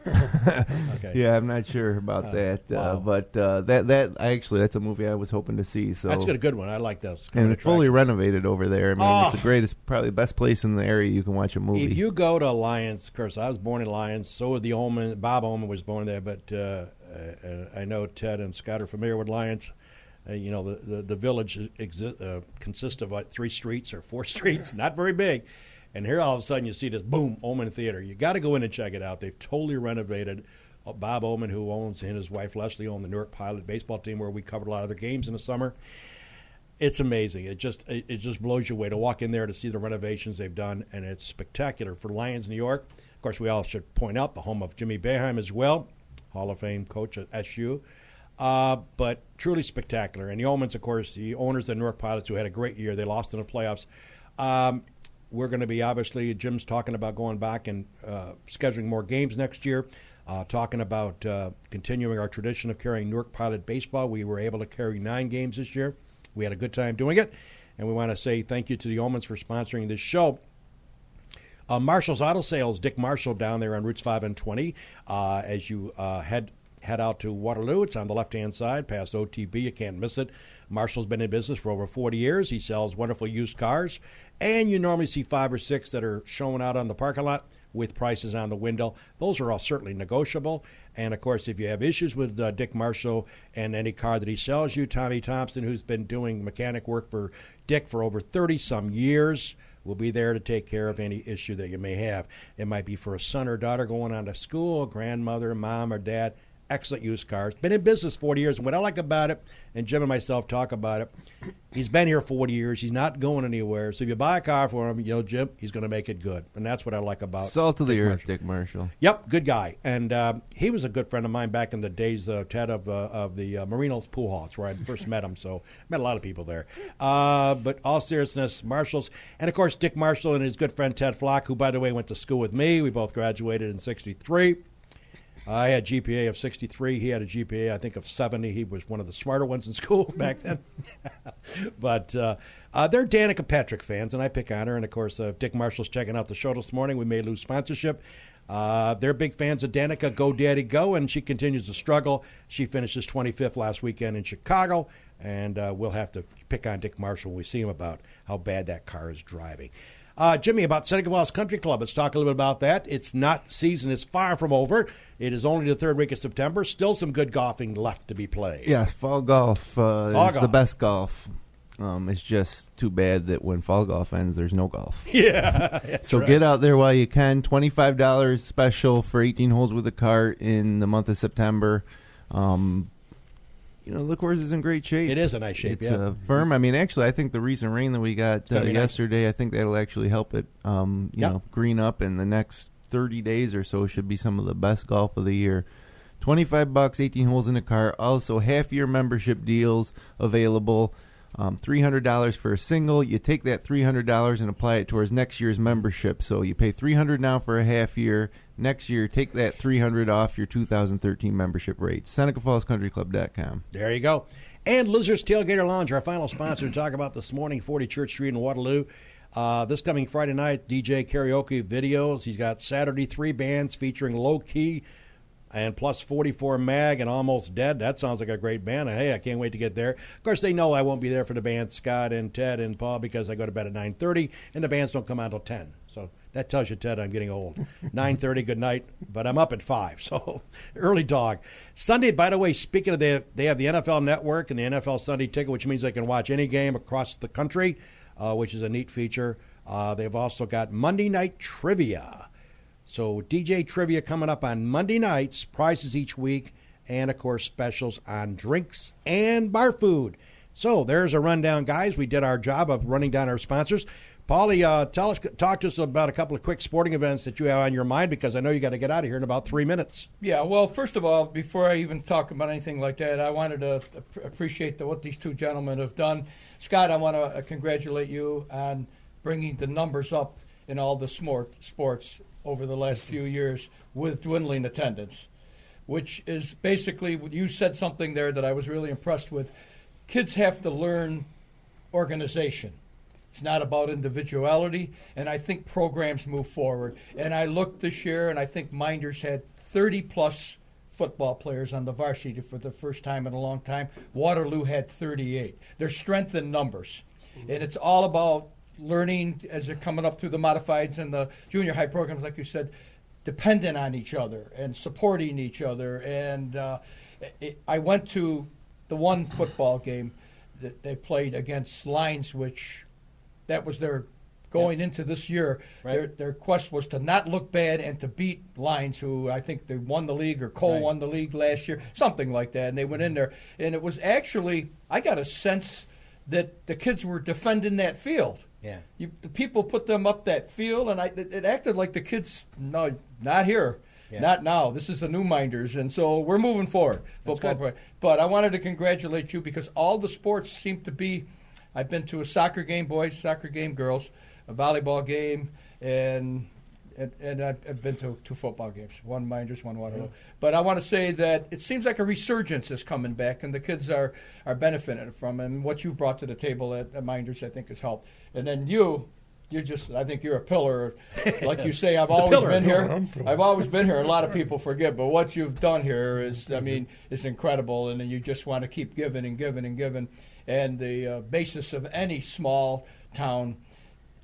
Okay. Yeah, I'm not sure about that, wow. but that's a movie I was hoping to see. So that's a good one. I like those. And it's fully renovated over there. I mean, it's the greatest, probably the best place in the area you can watch a movie. If you go to Alliance, of course, I was born in Alliance. So was the Ullman. Bob Ullman was born there, but I know Ted and Scott are familiar with Alliance. The village consists of like 3 streets or 4 streets, not very big. And here all of a sudden you see this, boom, Ullman Theater. You got to go in and check it out. They've totally renovated. Bob Ullman, who owns, and his wife Leslie own the Newark Pilot baseball team, where we covered a lot of their games in the summer. It's amazing. It just blows you away to walk in there to see the renovations they've done, and it's spectacular for Lions, New York. Of course, we all should point out the home of Jimmy Boeheim as well, Hall of Fame coach at SU. But truly spectacular. And the Ullmans, of course, the owners of the Newark Pilots, who had a great year. They lost in the playoffs. We're going to be, obviously, Jim's talking about going back and scheduling more games next year, talking about continuing our tradition of carrying Newark Pilot baseball. We were able to carry 9 games this year. We had a good time doing it, and we want to say thank you to the Ullmans for sponsoring this show. Marshall's Auto Sales, Dick Marshall down there on Routes 5 and 20. As you head out to Waterloo, it's on the left-hand side, past OTB. You can't miss it. Marshall's been in business for over 40 years. He sells wonderful used cars. And you normally see 5 or 6 that are showing out on the parking lot with prices on the window. Those are all certainly negotiable. And, of course, if you have issues with Dick Marshall and any car that he sells you, Tommy Thompson, who's been doing mechanic work for Dick for over 30-some years, will be there to take care of any issue that you may have. It might be for a son or daughter going on to school, grandmother, mom, or dad. Excellent used cars. Been in business 40 years. And what I like about it, and Jim and myself talk about it, he's been here 40 years. He's not going anywhere. So if you buy a car for him, Jim, he's going to make it good. And that's what I like about Salt of the Dick earth, Marshall. Dick Marshall. Yep, good guy. And he was a good friend of mine back in the days, Ted, of the Marinos Pool Hall. That's where I first met him. So met a lot of people there. But all seriousness, Marshall's. And, of course, Dick Marshall and his good friend Ted Flock, who, by the way, went to school with me. We both graduated in 63. I had a GPA of 63. He had a GPA, I think, of 70. He was one of the smarter ones in school back then. But they're Danica Patrick fans, and I pick on her. And, of course, Dick Marshall's checking out the show this morning. We may lose sponsorship. They're big fans of Danica. Go, Daddy, go. And she continues to struggle. She finishes 25th last weekend in Chicago. And we'll have to pick on Dick Marshall when we see him about how bad that car is driving. Jimmy, about Seneca Falls Country Club. Let's talk a little bit about that. It's not season. It's far from over. It is only the 3rd week of September. Still some good golfing left to be played. Yes, fall golf is the best golf. It's just too bad that when fall golf ends, there's no golf. Yeah. So right. Get out there while you can. $25 special for 18 holes with a cart in the month of September. The course is in great shape. It is a nice shape, It's firm. I mean, actually, I think the recent rain that we got yesterday, I think that'll actually help it, green up, in the next 30 days or so should be some of the best golf of the year. $25, 18 holes in a car. Also, half-year membership deals available. $300 for a single. You take that $300 and apply it towards next year's membership. So you pay $300 now for a half year. Next year, take that $300 off your 2013 membership rate. SenecaFallsCountryClub.com. There you go. And Lizard's Tailgater Lounge, our final sponsor to talk about this morning, 40 Church Street in Waterloo. This coming Friday night, DJ karaoke videos. He's got Saturday 3 bands featuring low-key. and plus 44 Mag and Almost Dead. That sounds like a great band. Hey, I can't wait to get there. Of course, they know I won't be there for the band, Scott and Ted and Paul, because I go to bed at 9:30, and the bands don't come out until 10. So that tells you, Ted, I'm getting old. 9:30, good night, but I'm up at 5, so early dog. Sunday, by the way, speaking of, they have the NFL Network and the NFL Sunday Ticket, which means they can watch any game across the country, which is a neat feature. They've also got Monday Night Trivia. So DJ Trivia coming up on Monday nights, prizes each week, and, of course, specials on drinks and bar food. So there's a rundown, guys. We did our job of running down our sponsors. Pauly, talk to us about a couple of quick sporting events that you have on your mind, because I know you got to get out of here in about 3 minutes. Yeah, well, first of all, before I even talk about anything like that, I wanted to appreciate what these two gentlemen have done. Scott, I want to congratulate you on bringing the numbers up in all the sports over the last few years with dwindling attendance, which is basically, you said something there that I was really impressed with. Kids have to learn organization. It's not about individuality, and I think programs move forward. And I looked this year, and I think Mynderse had 30-plus football players on the varsity for the first time in a long time. Waterloo had 38. They're strength in numbers. And it's all about learning as they're coming up through the modifieds and the junior high programs, like you said, dependent on each other and supporting each other. And I went to the one football game that they played against Lines, which that was their going into this year. Right. Their quest was to not look bad and to beat Lines, who I think they won the league, or Cole won the league last year, something like that. And they went in there. And it was actually, I got a sense that the kids were defending that field. Yeah, the people put them up that field, and it acted like the kids, no, not here, not now. This is a new Mynderse, and so we're moving forward. Football, but I wanted to congratulate you, because all the sports seem to be. I've been to a soccer game, boys, soccer game, girls, a volleyball game, and I've been to 2 football games, one Mynderse, one Waterloo. But I want to say that it seems like a resurgence is coming back, and the kids are benefiting from it. And what you brought to the table at Mynderse, I think, has helped. And then you're just, I think you're a pillar. Like you say, I've always been here. I've always been here. A lot of people forget, but what you've done here is, I mean, is incredible. And then you just want to keep giving and giving and giving. And the basis of any small town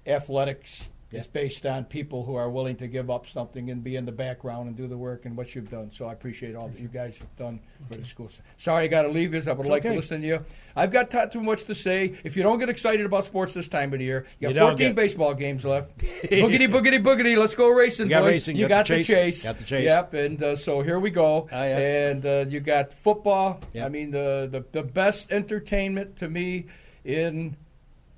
athletics is based on people who are willing to give up something and be in the background and do the work, and what you've done. So I appreciate all that you guys have done for the school. Sorry I got to leave you. I would like to listen to you. I've got too much to say. If you don't get excited about sports this time of the year, you have 14 baseball games left. Boogity, boogity, boogity. Let's go racing, boys. Racing. You got the chase. Got the chase. Yep, and so here we go. And you got football. Yep. I mean, the best entertainment to me in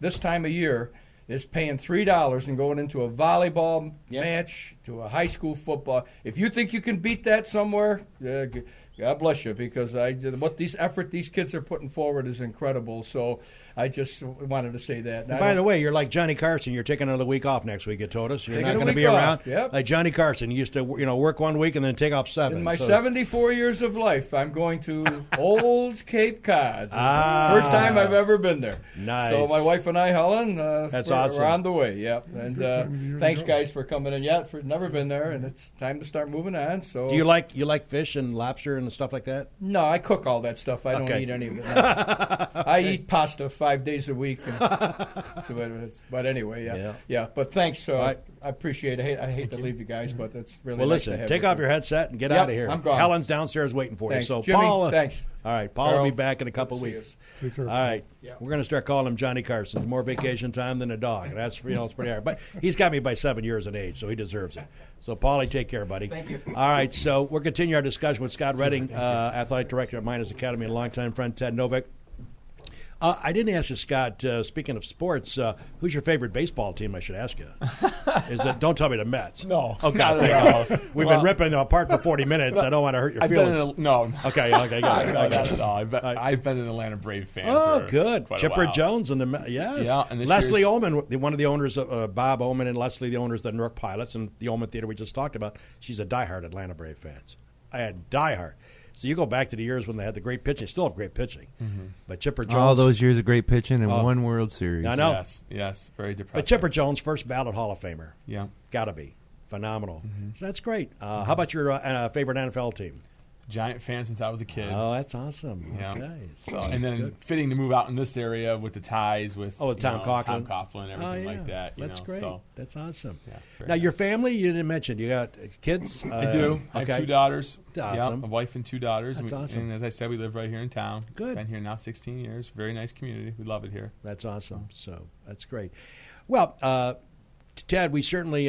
this time of year is paying $3 and going into a volleyball match, to a high school football. If you think you can beat that somewhere, God bless you, because what these kids are putting forward is incredible. So I just wanted to say that. And by the way, you're like Johnny Carson. You're taking another week off next week, you told us. You're not going to be around. Yep. Like Johnny Carson. He used to work 1 week and then take off 7. In my 74 years of life, I'm going to Old Cape Cod. First time I've ever been there. Nice. So my wife and I, Helen, awesome. we're on the way. Yep. And thanks, guys, for coming in. Never been there, and it's time to start moving on. So, do you like fish and lobster and stuff like that? No, I cook all that stuff. I don't eat any of it. No. I eat pasta 5 days a week. But anyway, yeah. But thanks. I appreciate it. I hate to leave you guys, but it's really nice listen, to have take you. off your headset and get out of here. I'm gone. Helen's downstairs waiting for thanks. you. So, Jimmy, Paul, thanks. All right, Paul will be back in a couple weeks. Take care. All right, we're going to start calling him Johnny Carson. More vacation time than a dog. That's it's pretty hard. But he's got me by 7 years in age, so he deserves it. So, Pauly, take care, buddy. Thank you. All right, so we'll continue our discussion with Scott Redding, athletic director at Mynderse Academy, and longtime friend Ted Novak. I didn't ask you, Scott, speaking of sports, who's your favorite baseball team, I should ask you? Don't tell me the Mets. No. Oh, God. We've been ripping them apart for 40 minutes. I don't want to hurt your feelings. No. Okay, not at all. I've been an Atlanta Brave fan for good. quite Chipper a while. Jones and the yes. Yeah, and Leslie Ullman, one of the owners of Bob Ullman and Leslie, the owners of the Newark Pilots and the Ullman Theater we just talked about. She's a diehard Atlanta Brave fans. I had diehard. So you go back to the years when they had the great pitching. Still have great pitching. Mm-hmm. But Chipper Jones. All those years of great pitching and one World Series. I know. Yes. Very depressing. But Chipper Jones, first ballot Hall of Famer. Yeah. Got to be. phenomenal. So that's great. How about your favorite NFL team? Giant fan since I was a kid. Oh, that's awesome. Yeah. Okay. So, and then fitting to move out in this area with the ties with Tom Coughlin. and everything like that. That's great. So, that's awesome. Yeah, now, your family, you didn't mention. You got kids? I do. I have 2 daughters. Awesome. A wife and 2 daughters. That's awesome. And as I said, we live right here in town. Good. Been here now 16 years. Very nice community. We love it here. That's awesome. So that's great. Well, Ted, we certainly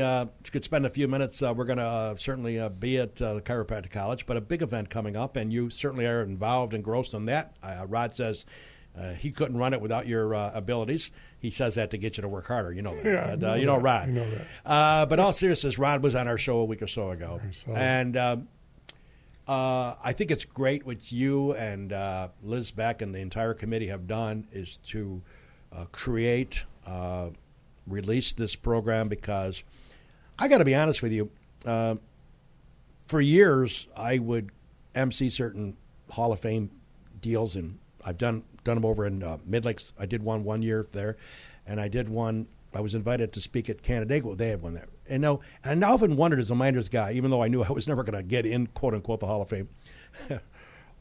could spend a few minutes. We're going to certainly be at the Chiropractic College, but a big event coming up, and you certainly are involved, engrossed in that. Rod says he couldn't run it without your abilities. He says that to get you to work harder. You know that. Yeah, And, I know you know that. Rod. I know that. But all seriousness, Rod was on our show a week or so ago. And I think it's great what you and Liz Beck and the entire committee have done is to create release this program, because I got to be honest with you, for years I would MC certain Hall of Fame deals, and I've done them over in Mid Lakes. I did one year there, and I did one. I was invited to speak at Canandaigua. They had one there, and I often wondered as a Mynderse guy, even though I knew I was never going to get in, quote unquote, the Hall of Fame.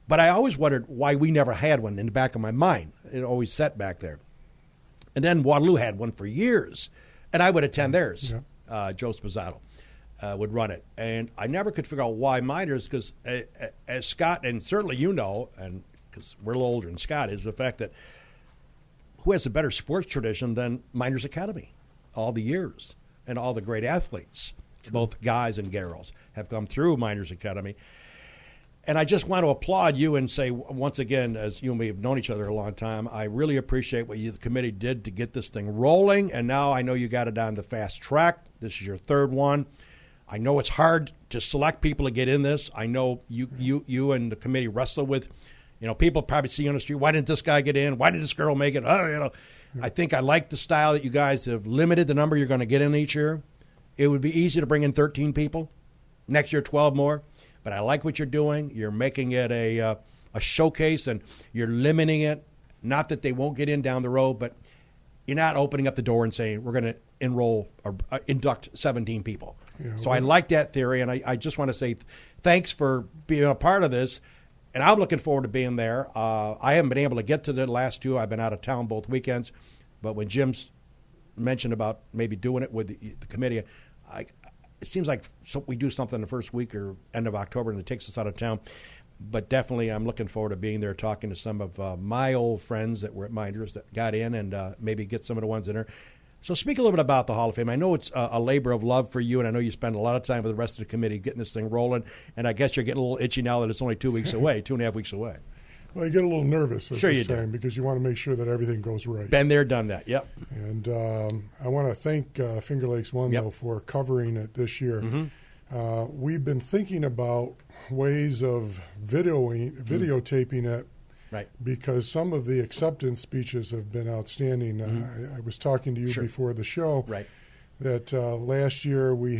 But I always wondered why we never had one in the back of my mind. It always sat back there. And then Waterloo had one for years, and I would attend theirs. Yeah. Joe Spazzato would run it. And I never could figure out why Mynderse, because as Scott, and certainly you know, and because we're a little older than Scott, is the fact that who has a better sports tradition than Mynderse Academy? All the years and all the great athletes, both guys and girls, have come through Mynderse Academy. And I just want to applaud you and say, once again, as you and me have known each other a long time, I really appreciate what the committee did to get this thing rolling. And now I know you got it on the fast track. This is your 3rd one. I know it's hard to select people to get in this. I know you and the committee wrestle with, people probably see you on the street. Why didn't this guy get in? Why did this girl make it? I think I like the style that you guys have limited the number you're going to get in each year. It would be easy to bring in 13 people. Next year, 12 more. But I like what you're doing. You're making it a showcase, and you're limiting it. Not that they won't get in down the road, but you're not opening up the door and saying we're going to enroll or induct 17 people. Yeah, so I like that theory, and I just want to say thanks for being a part of this. And I'm looking forward to being there. I haven't been able to get to the last 2. I've been out of town both weekends. But when Jim's mentioned about maybe doing it with the committee, it seems like we do something the first week or end of October, and it takes us out of town. But definitely I'm looking forward to being there, talking to some of my old friends that were at Mynderse that got in, and maybe get some of the ones in there. So speak a little bit about the Hall of Fame. I know it's a labor of love for you, and I know you spend a lot of time with the rest of the committee getting this thing rolling, and I guess you're getting a little itchy now that it's only 2 weeks away, 2.5 weeks away. Well, you get a little nervous at sure this time because you want to make sure that everything goes right. Been there, done that, yep. And I want to thank Finger Lakes One, though, for covering it this year. Mm-hmm. We've been thinking about ways of videotaping it, right? Because some of the acceptance speeches have been outstanding. Mm-hmm. I was talking to you before the show, right? That last year we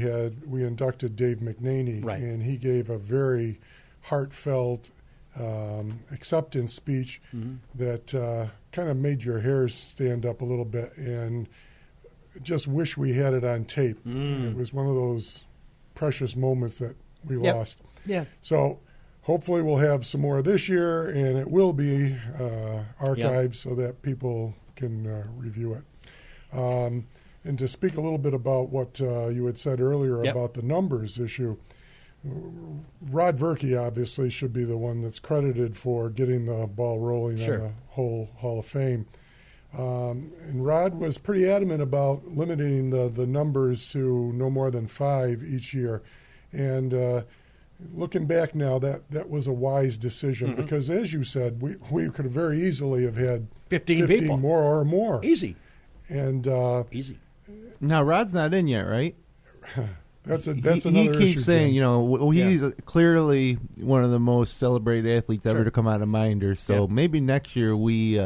inducted Dave McNaney, right, and he gave a very heartfelt acceptance speech that kind of made your hairs stand up a little bit, and just wish we had it on tape. It was one of those precious moments that we lost. Yeah. So hopefully we'll have some more this year, and it will be archived so that people can review it. And to speak a little bit about what you had said earlier about the numbers issue, Rod Verke obviously should be the one that's credited for getting the ball rolling on the whole Hall of Fame. And Rod was pretty adamant about limiting the numbers to no more than 5 each year. And looking back now, that was a wise decision because, as you said, we could have very easily have had 15 people more or more. Easy. And easy. Now, Rod's not in yet, right? That's another issue. He keeps saying, he's clearly one of the most celebrated athletes ever to come out of Mynderse. So maybe next year we...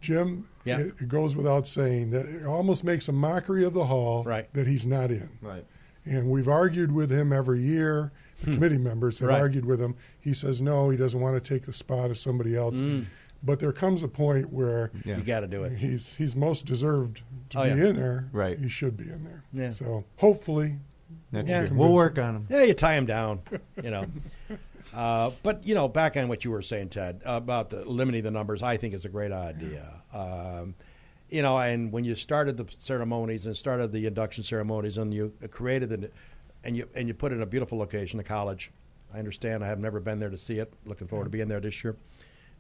Jim, it goes without saying that it almost makes a mockery of the Hall that he's not in. Right. And we've argued with him every year. The committee members have argued with him. He says no, he doesn't want to take the spot of somebody else. But there comes a point where you got to do it. He's most deserved to be in there. Right. He should be in there. Yeah. So hopefully We'll work on them. Yeah, you tie them down, But, back on what you were saying, Ted, about limiting the numbers, I think is a great idea. And when you started the ceremonies and started the induction ceremonies and you created it and you put it in a beautiful location, a college, I understand. I have never been there to see it. Looking forward to being there this year.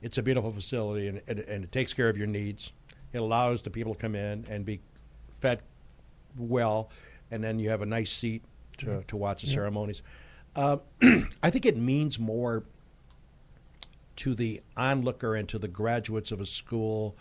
It's a beautiful facility, and it takes care of your needs. It allows the people to come in and be fed well, and then you have a nice seat to watch the ceremonies. I think it means more to the onlooker and to the graduates of a school.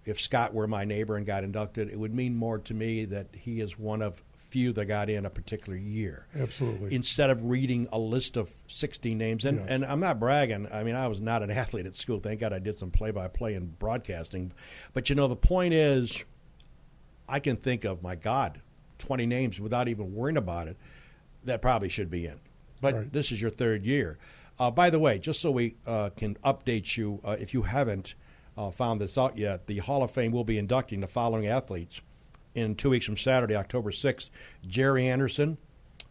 If Scott were my neighbor and got inducted, it would mean more to me that he is one of few that got in a particular year. Absolutely. Instead of reading a list of 60 names. And, Yes. and I'm not bragging. I mean, I was not an athlete at school. Thank God I did some play-by-play and broadcasting. But, the point is, I can think of, my God, 20 names without even worrying about it that probably should be in. But This is your third year. By the way, just so we can update you, if you haven't found this out yet, the Hall of Fame will be inducting the following athletes in 2 weeks from Saturday, October 6th. Jerry Anderson,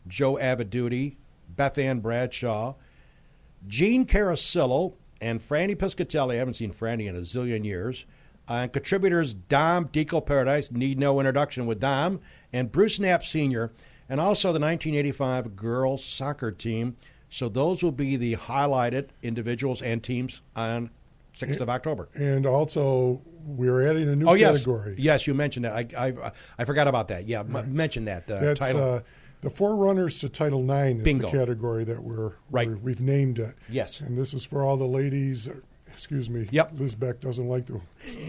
Joe Avaduti, Beth Ann Bradshaw, Gene Carasillo, and Franny Piscatelli. I haven't seen Franny in a zillion years. And contributors Dom Deco Paradise, need no introduction with Dom, and Bruce Knapp Sr., and also the 1985 girls soccer team. So those will be the highlighted individuals and teams on 6th of October. And also, we're adding a new category. Yes, you mentioned that. I forgot about that. Yeah, mention that. That's title. The Forerunners to Title IX is Bingo. the category that we've named it. Yes. And this is for all the ladies. Excuse me. Yep. Liz Beck doesn't like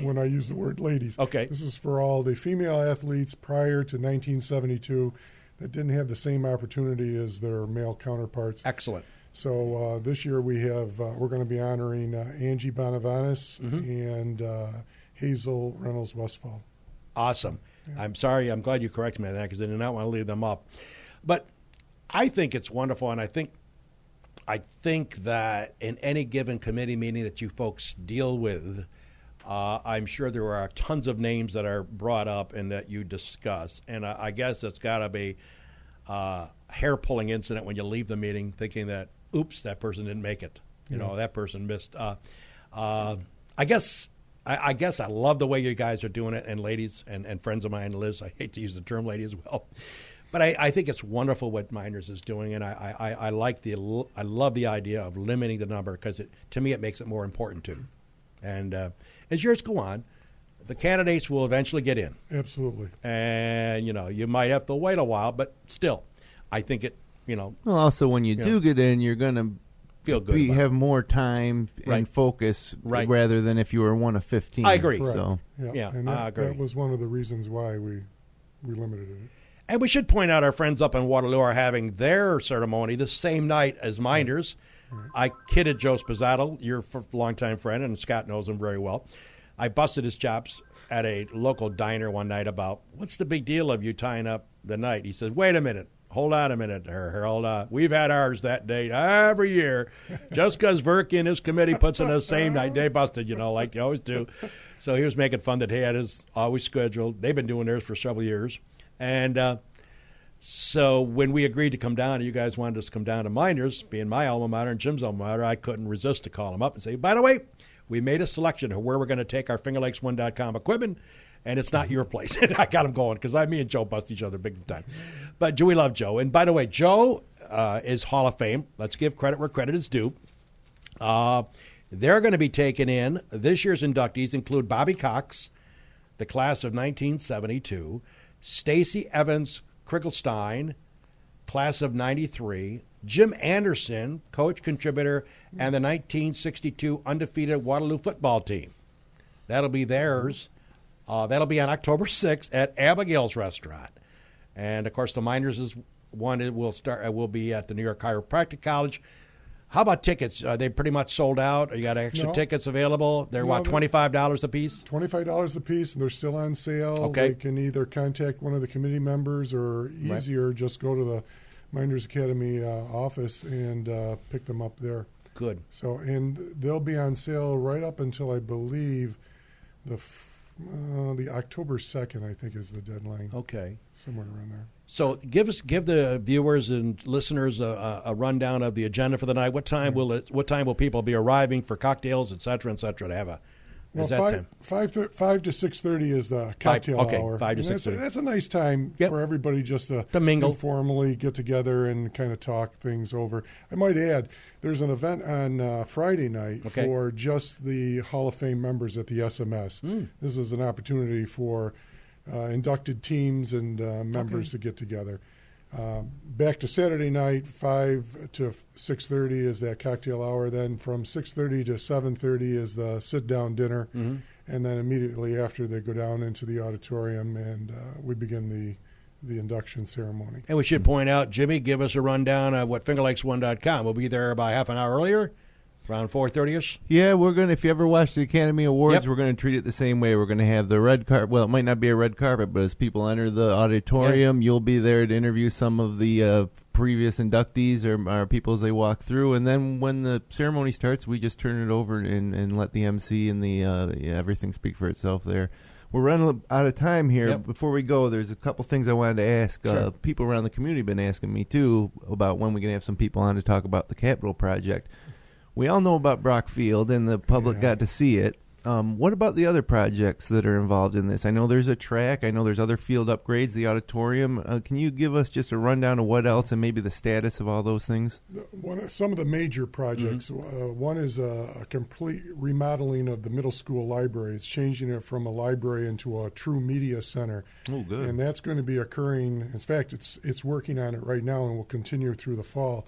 when I use the word ladies. Okay. This is for all the female athletes prior to 1972 that didn't have the same opportunity as their male counterparts. Excellent. So this year we're going to be honoring Angie Bonavanis and Hazel Reynolds Westfall. Awesome. Yeah. I'm sorry. I'm glad you corrected me on that because I did not want to leave them up. But I think it's wonderful, and I think that in any given committee meeting that you folks deal with, I'm sure there are tons of names that are brought up and that you discuss. And I guess it's got to be a hair-pulling incident when you leave the meeting thinking that, oops, that person didn't make it. That person missed. I guess I love the way you guys are doing it, and ladies and friends of mine, Liz, I hate to use the term lady as well. But I think it's wonderful what Mynderse is doing, and I love the idea of limiting the number because to me it makes it more important too. And as years go on, the candidates will eventually get in. Absolutely. And you might have to wait a while, but still, I think it. Well, also when you do get in, you're going to feel good. Have more time and focus rather than if you were one of 15. I agree. So yeah, and I agree. That was one of the reasons why we limited it. And we should point out our friends up in Waterloo are having their ceremony the same night as Mynderse. Right. I kidded Joe Spazzato, your longtime friend, and Scott knows him very well. I busted his chops at a local diner one night about, what's the big deal of you tying up the night? He says, wait a minute. Hold on a minute, Harold. We've had ours that date every year. Just because Verk and his committee puts in the same night, they busted, like they always do. So he was making fun that he had his always scheduled. They've been doing theirs for several years. And so when we agreed to come down, you guys wanted us to come down to Mynderse, being my alma mater and Jim's alma mater, I couldn't resist to call him up and say, by the way, we made a selection of where we're going to take our FingerLakes1.com equipment, and it's not your place. And I got him going because me and Joe bust each other big time. But we love Joe. And by the way, Joe is Hall of Fame. Let's give credit where credit is due. They're going to be taken in. This year's inductees include Bobby Cox, the class of 1972, Stacy Evans Krickelstein, class of 93, Jim Anderson, coach, contributor, and the 1962 undefeated Waterloo football team. That'll be theirs. That'll be on October 6th at Abigail's Restaurant. And, of course, the Mynderse one will be at the New York Chiropractic College. How about tickets? Are they pretty much sold out? Or you got extra tickets available? They're, $25 a piece? $25 a piece, and they're still on sale. Okay. They can either contact one of the committee members or easier, just go to the Mynderse Academy office and pick them up there. Good. So, and they'll be on sale right up until, I believe, the October 2nd, I think, is the deadline. Okay. Somewhere around there. So give the viewers and listeners a rundown of the agenda for the night. What time will people be arriving for cocktails, et cetera, to have a? Well, 5 to 6:30 is the cocktail hour. 5 to 6:30. That's a nice time for everybody just to mingle, informally get together and kind of talk things over. I might add, there's an event on Friday night for just the Hall of Fame members at the SMS. This is an opportunity for inducted teams and members to get together. Back to Saturday night, 5 to 6:30 is that cocktail hour. Then from 6:30 to 7:30 is the sit-down dinner. And then immediately after, they go down into the auditorium and we begin the induction ceremony. And we should point out, Jimmy, give us a rundown of what FingerLakes1.com. We'll be there about half an hour earlier. Around 4:30ish? Yeah, we're going to, if you ever watch the Academy Awards, we're going to treat it the same way. We're going to have the red carpet. Well, it might not be a red carpet, but as people enter the auditorium, you'll be there to interview some of the previous inductees or people as they walk through. And then when the ceremony starts, we just turn it over and let the MC and the everything speak for itself there. We're running out of time here. Before we go, there's a couple things I wanted to ask. People around the community have been asking me, too, about when we're going to have some people on to talk about the Capitol project. We all know about Brock Field, and the public got to see it. What about the other projects that are involved in this? I know there's a track. I know there's other field upgrades, the auditorium. Can you give us just a rundown of what else and maybe the status of all those things? Some of the major projects, one is a complete remodeling of the middle school library. It's changing it from a library into a true media center. Oh, good. And that's going to be occurring. In fact, it's working on it right now and will continue through the fall.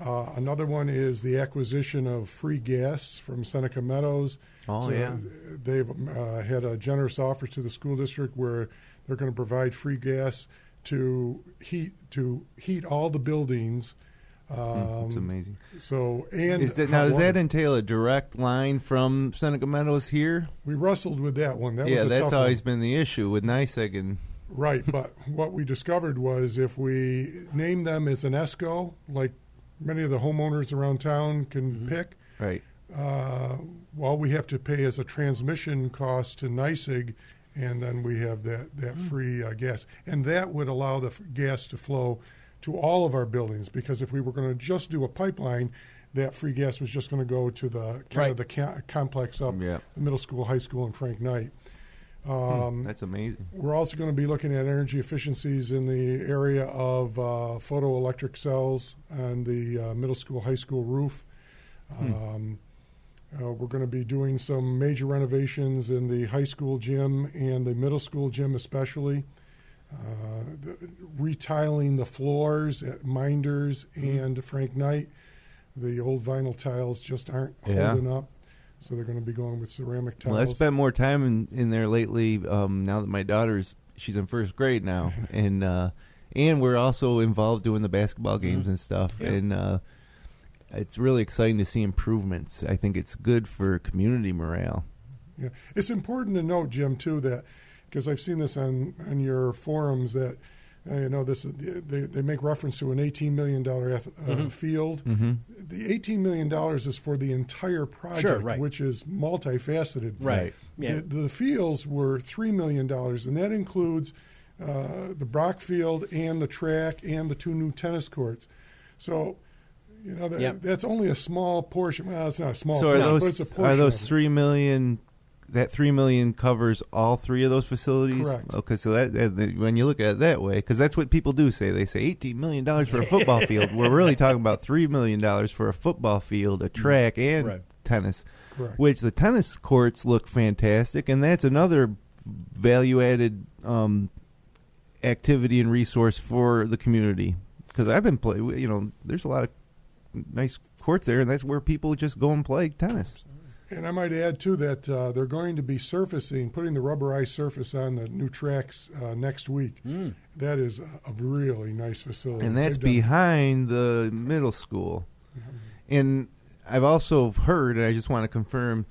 Another one is the acquisition of free gas from Seneca Meadows. They've had a generous offer to the school district where they're going to provide free gas to heat all the buildings. That's amazing. So does that entail a direct line from Seneca Meadows here? We wrestled with that one. That's always been the issue with NYSEG and. Right, but what we discovered was if we name them as an ESCO, like many of the homeowners around town can pick. Right. All we have to pay is a transmission cost to NYSEG, and then we have that free gas. And that would allow the gas to flow to all of our buildings, because if we were going to just do a pipeline, that free gas was just going to go to the complex up, the middle school, high school, and Frank Knight. That's amazing. We're also going to be looking at energy efficiencies in the area of photoelectric cells on the middle school, high school roof. We're going to be doing some major renovations in the high school gym and the middle school gym especially. Retiling the floors at Mynderse and Frank Knight. The old vinyl tiles just aren't holding up. So they're going to be going with ceramic tiles. Well, I spent more time in there lately now that my she's in first grade now. And we're also involved doing the basketball games and stuff. Yeah. And it's really exciting to see improvements. I think it's good for community morale. Yeah, it's important to note, Jim, too, that because I've seen this on your forums that they make reference to an $18 million field. The $18 million is for the entire project, which is multifaceted. Right. Yeah. The fields were $3 million, and that includes the Brock Field and the track and the 2 new tennis courts. So, that's only a small portion. Well, it's not a small portion, but it's a portion. Are those $3 million? That $3 million covers all 3 of those facilities? Correct. Okay, so that when you look at it that way, because that's what people do say. They say $18 million for a football field. We're really talking about $3 million for a football field, a track, and tennis. Correct. Which the tennis courts look fantastic, and that's another value-added activity and resource for the community. Because I've been playing, there's a lot of nice courts there, and that's where people just go and play tennis. And I might add, too, that they're going to be putting the rubberized surface on the new tracks next week. That is a really nice facility. And that's behind the middle school. And I've also heard, and I just want to confirm,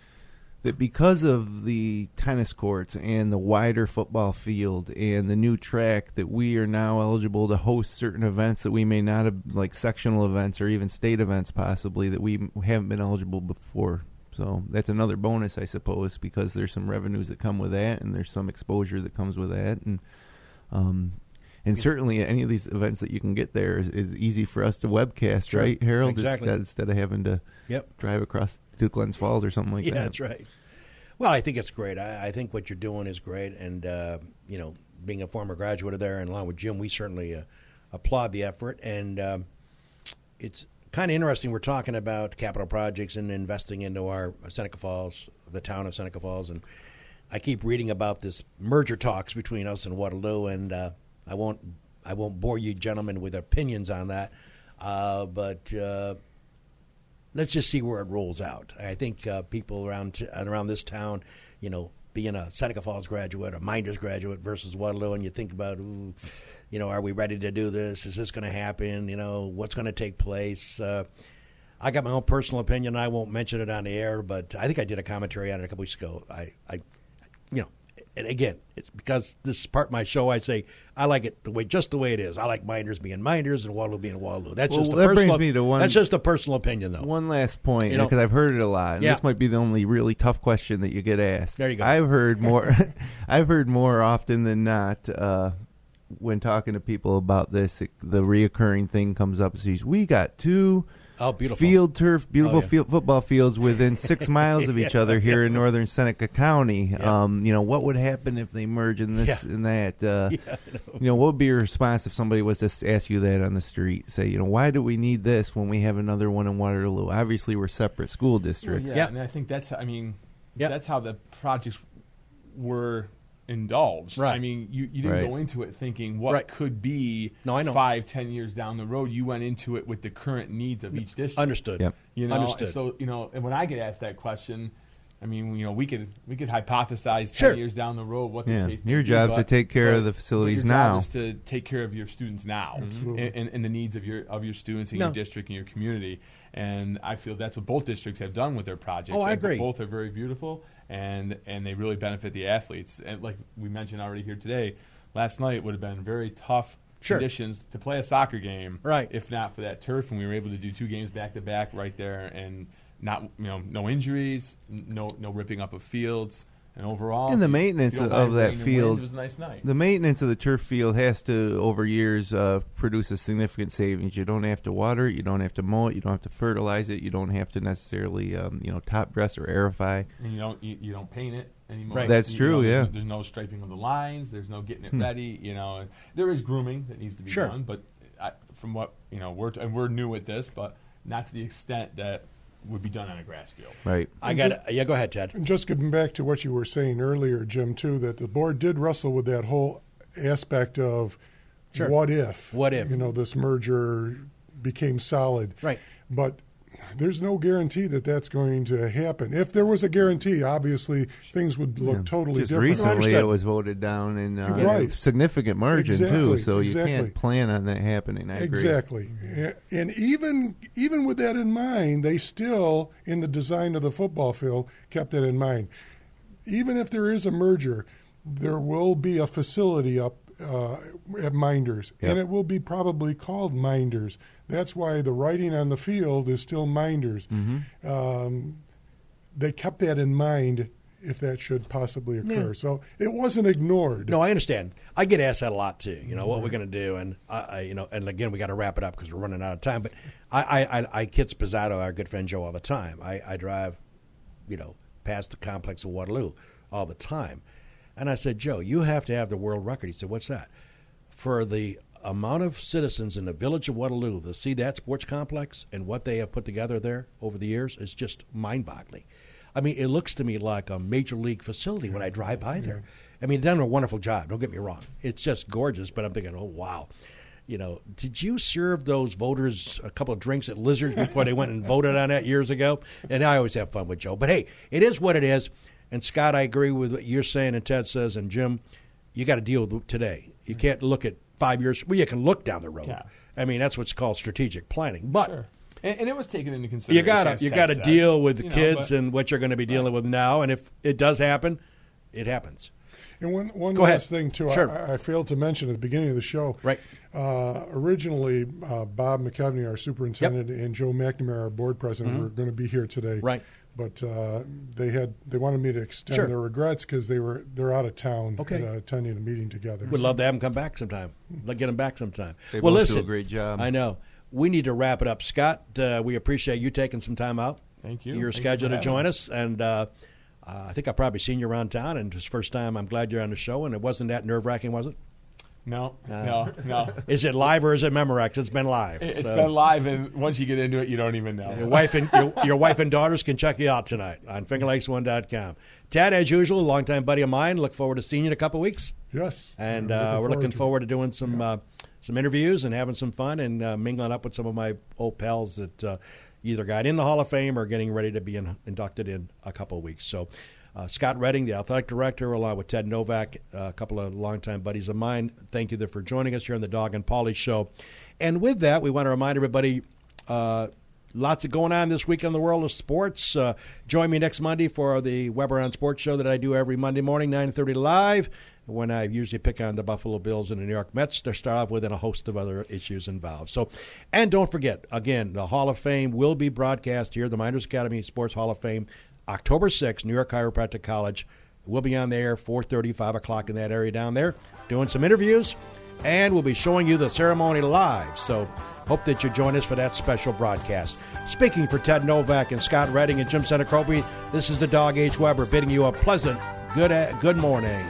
that because of the tennis courts and the wider football field and the new track, that we are now eligible to host certain events that we may not have, like sectional events or even state events possibly, that we haven't been eligible before. So that's another bonus, I suppose, because there's some revenues that come with that, and there's some exposure that comes with that. And And certainly any of these events that you can get there is easy for us to webcast, Sure. right, Harold? Exactly. Instead of having to drive across to Glens Falls or something like that. Yeah, that's right. Well, I think it's great. I think what you're doing is great. And, being a former graduate of there and along with Jim, we certainly applaud the effort. And it's kind of interesting. We're talking about capital projects and investing into our Seneca Falls, the town of Seneca Falls. And I keep reading about this merger talks between us and Waterloo. And I won't bore you gentlemen with opinions on that. But let's just see where it rolls out. I think people around this town, being a Seneca Falls graduate, a Mynderse graduate versus Waterloo, and you think about, are we ready to do this? Is this going to happen? What's going to take place? I got my own personal opinion. I won't mention it on the air, but I think I did a commentary on it a couple weeks ago. And again, it's because this is part of my show. I say I like it just the way it is. I like Mynderse being Mynderse and Waterloo being Waterloo. That's brings me to one. That's just a personal opinion, though. One last point, because I've heard it a lot. And this might be the only really tough question that you get asked. There you go. I've heard more. I've heard more often than not when talking to people about this. The reoccurring thing comes up. Is we got two. Oh, beautiful. Beautiful football fields within 6 miles of each other here in northern Seneca County. Yeah. What would happen if they merge in this and that? What would be your response if somebody was to ask you that on the street? Say, why do we need this when we have another one in Waterloo? Obviously, we're separate school districts. Well, and I think that's how the projects were indulged. Right. I mean, you didn't go into it thinking what could be 5-10 years down the road. You went into it with the current needs of each district. Understood. Yep. Understood. So and when I get asked that question, I mean, we could hypothesize 10 years down the road what the case may your be. Job's to take care of the facilities now. Your job is to take care of your students now and the needs of your students in your district and your community. And I feel that's what both districts have done with their projects. Oh, I agree. Both are very beautiful, and they really benefit the athletes. And like we mentioned already here today, last night would have been very tough conditions to play a soccer game, if not for that turf. And we were able to do 2 games back to back right there, and not no injuries, no ripping up of fields. And overall, and the maintenance of that field, it was a nice night. The maintenance of the turf field has to, over years, produce a significant savings. You don't have to water it, you don't have to mow it, you don't have to fertilize it, you don't have to necessarily, top dress or aerify. And you don't paint it anymore. Right. That's true. There's no striping of the lines. There's no getting it ready. There is grooming that needs to be done, but from what we're new at this, but not to the extent that would be done on a grass field. Right. Go ahead, Ted. And just getting back to what you were saying earlier, Jim, too, that the board did wrestle with that whole aspect of what if, this merger became solid. Right. But there's no guarantee that that's going to happen. If there was a guarantee, obviously things would look totally different. Recently it was voted down in a significant margin, too, so you can't plan on that happening. I agree. Exactly. And even with that in mind, they still, in the design of the football field, kept that in mind. Even if there is a merger, there will be a facility up at Mynderse, and it will be probably called Mynderse. That's why the writing on the field is still Mynderse. Mm-hmm. They kept that in mind if that should possibly occur. So it wasn't ignored. No, I understand. I get asked that a lot too. What we're going to do, and and again, we got to wrap it up because we're running out of time. But I kid Spizzato, our good friend Joe, all the time. I drive, past the complex of Waterloo all the time. And I said, Joe, you have to have the world record. He said, what's that? For the amount of citizens in the village of Waterloo to see that sports complex and what they have put together there over the years is just mind-boggling. I mean, it looks to me like a major league facility when I drive by there. I mean, they've done a wonderful job. Don't get me wrong. It's just gorgeous, but I'm thinking, oh, wow. Did you serve those voters a couple of drinks at Lizard before they went and voted on that years ago? And I always have fun with Joe. But, hey, it is what it is. And, Scott, I agree with what you're saying and Ted says. And, Jim, you got to deal with today. You can't look at 5 years. Well, you can look down the road. Yeah. I mean, that's what's called strategic planning. But and it was taken into consideration. You got to deal with the kids and what you're going to be dealing with now. And if it does happen, it happens. And one last thing, too, I failed to mention at the beginning of the show. Right. Originally, Bob McKevney, our superintendent, and Joe McNamara, our board president, were going to be here today. Right. but they wanted me to extend their regrets because they're out of town attending a meeting together. We'd love to have them come back sometime. Let's get them back sometime. They both do a great job. I know. We need to wrap it up. Scott, we appreciate you taking some time out. Thank you. Your schedule to join us. And I think I've probably seen you around town, and it's the first time I'm glad you're on the show, and it wasn't that nerve-wracking, was it? No. Is it live or is it Memorex? It's been live. It's been live, and once you get into it, you don't even know. Your wife and daughters can check you out tonight on fingerlakes1.com. Ted, as usual, a longtime buddy of mine. Look forward to seeing you in a couple weeks. Yes. And we're looking forward to doing some interviews and having some fun and mingling up with some of my old pals that either got in the Hall of Fame or getting ready to be inducted in a couple of weeks. So Scott Redding, the athletic director, along with Ted Novak, a couple of longtime buddies of mine. Thank you for joining us here on the Dog and Pauly Show. And with that, we want to remind everybody, lots of going on this week in the world of sports. Join me next Monday for the Weber on Sports show that I do every Monday morning, 9:30 live, when I usually pick on the Buffalo Bills and the New York Mets to start off with, and a host of other issues involved. So, and don't forget, again, the Hall of Fame will be broadcast here, the Mynderse Academy Sports Hall of Fame, October 6th, New York Chiropractic College. We'll be on the air 4:30, 5 o'clock in that area down there, doing some interviews, and we'll be showing you the ceremony live. So hope that you join us for that special broadcast. Speaking for Ted Novak and Scott Redding and Jim Senecropi, this is the Dog H. Weber bidding you a pleasant good morning.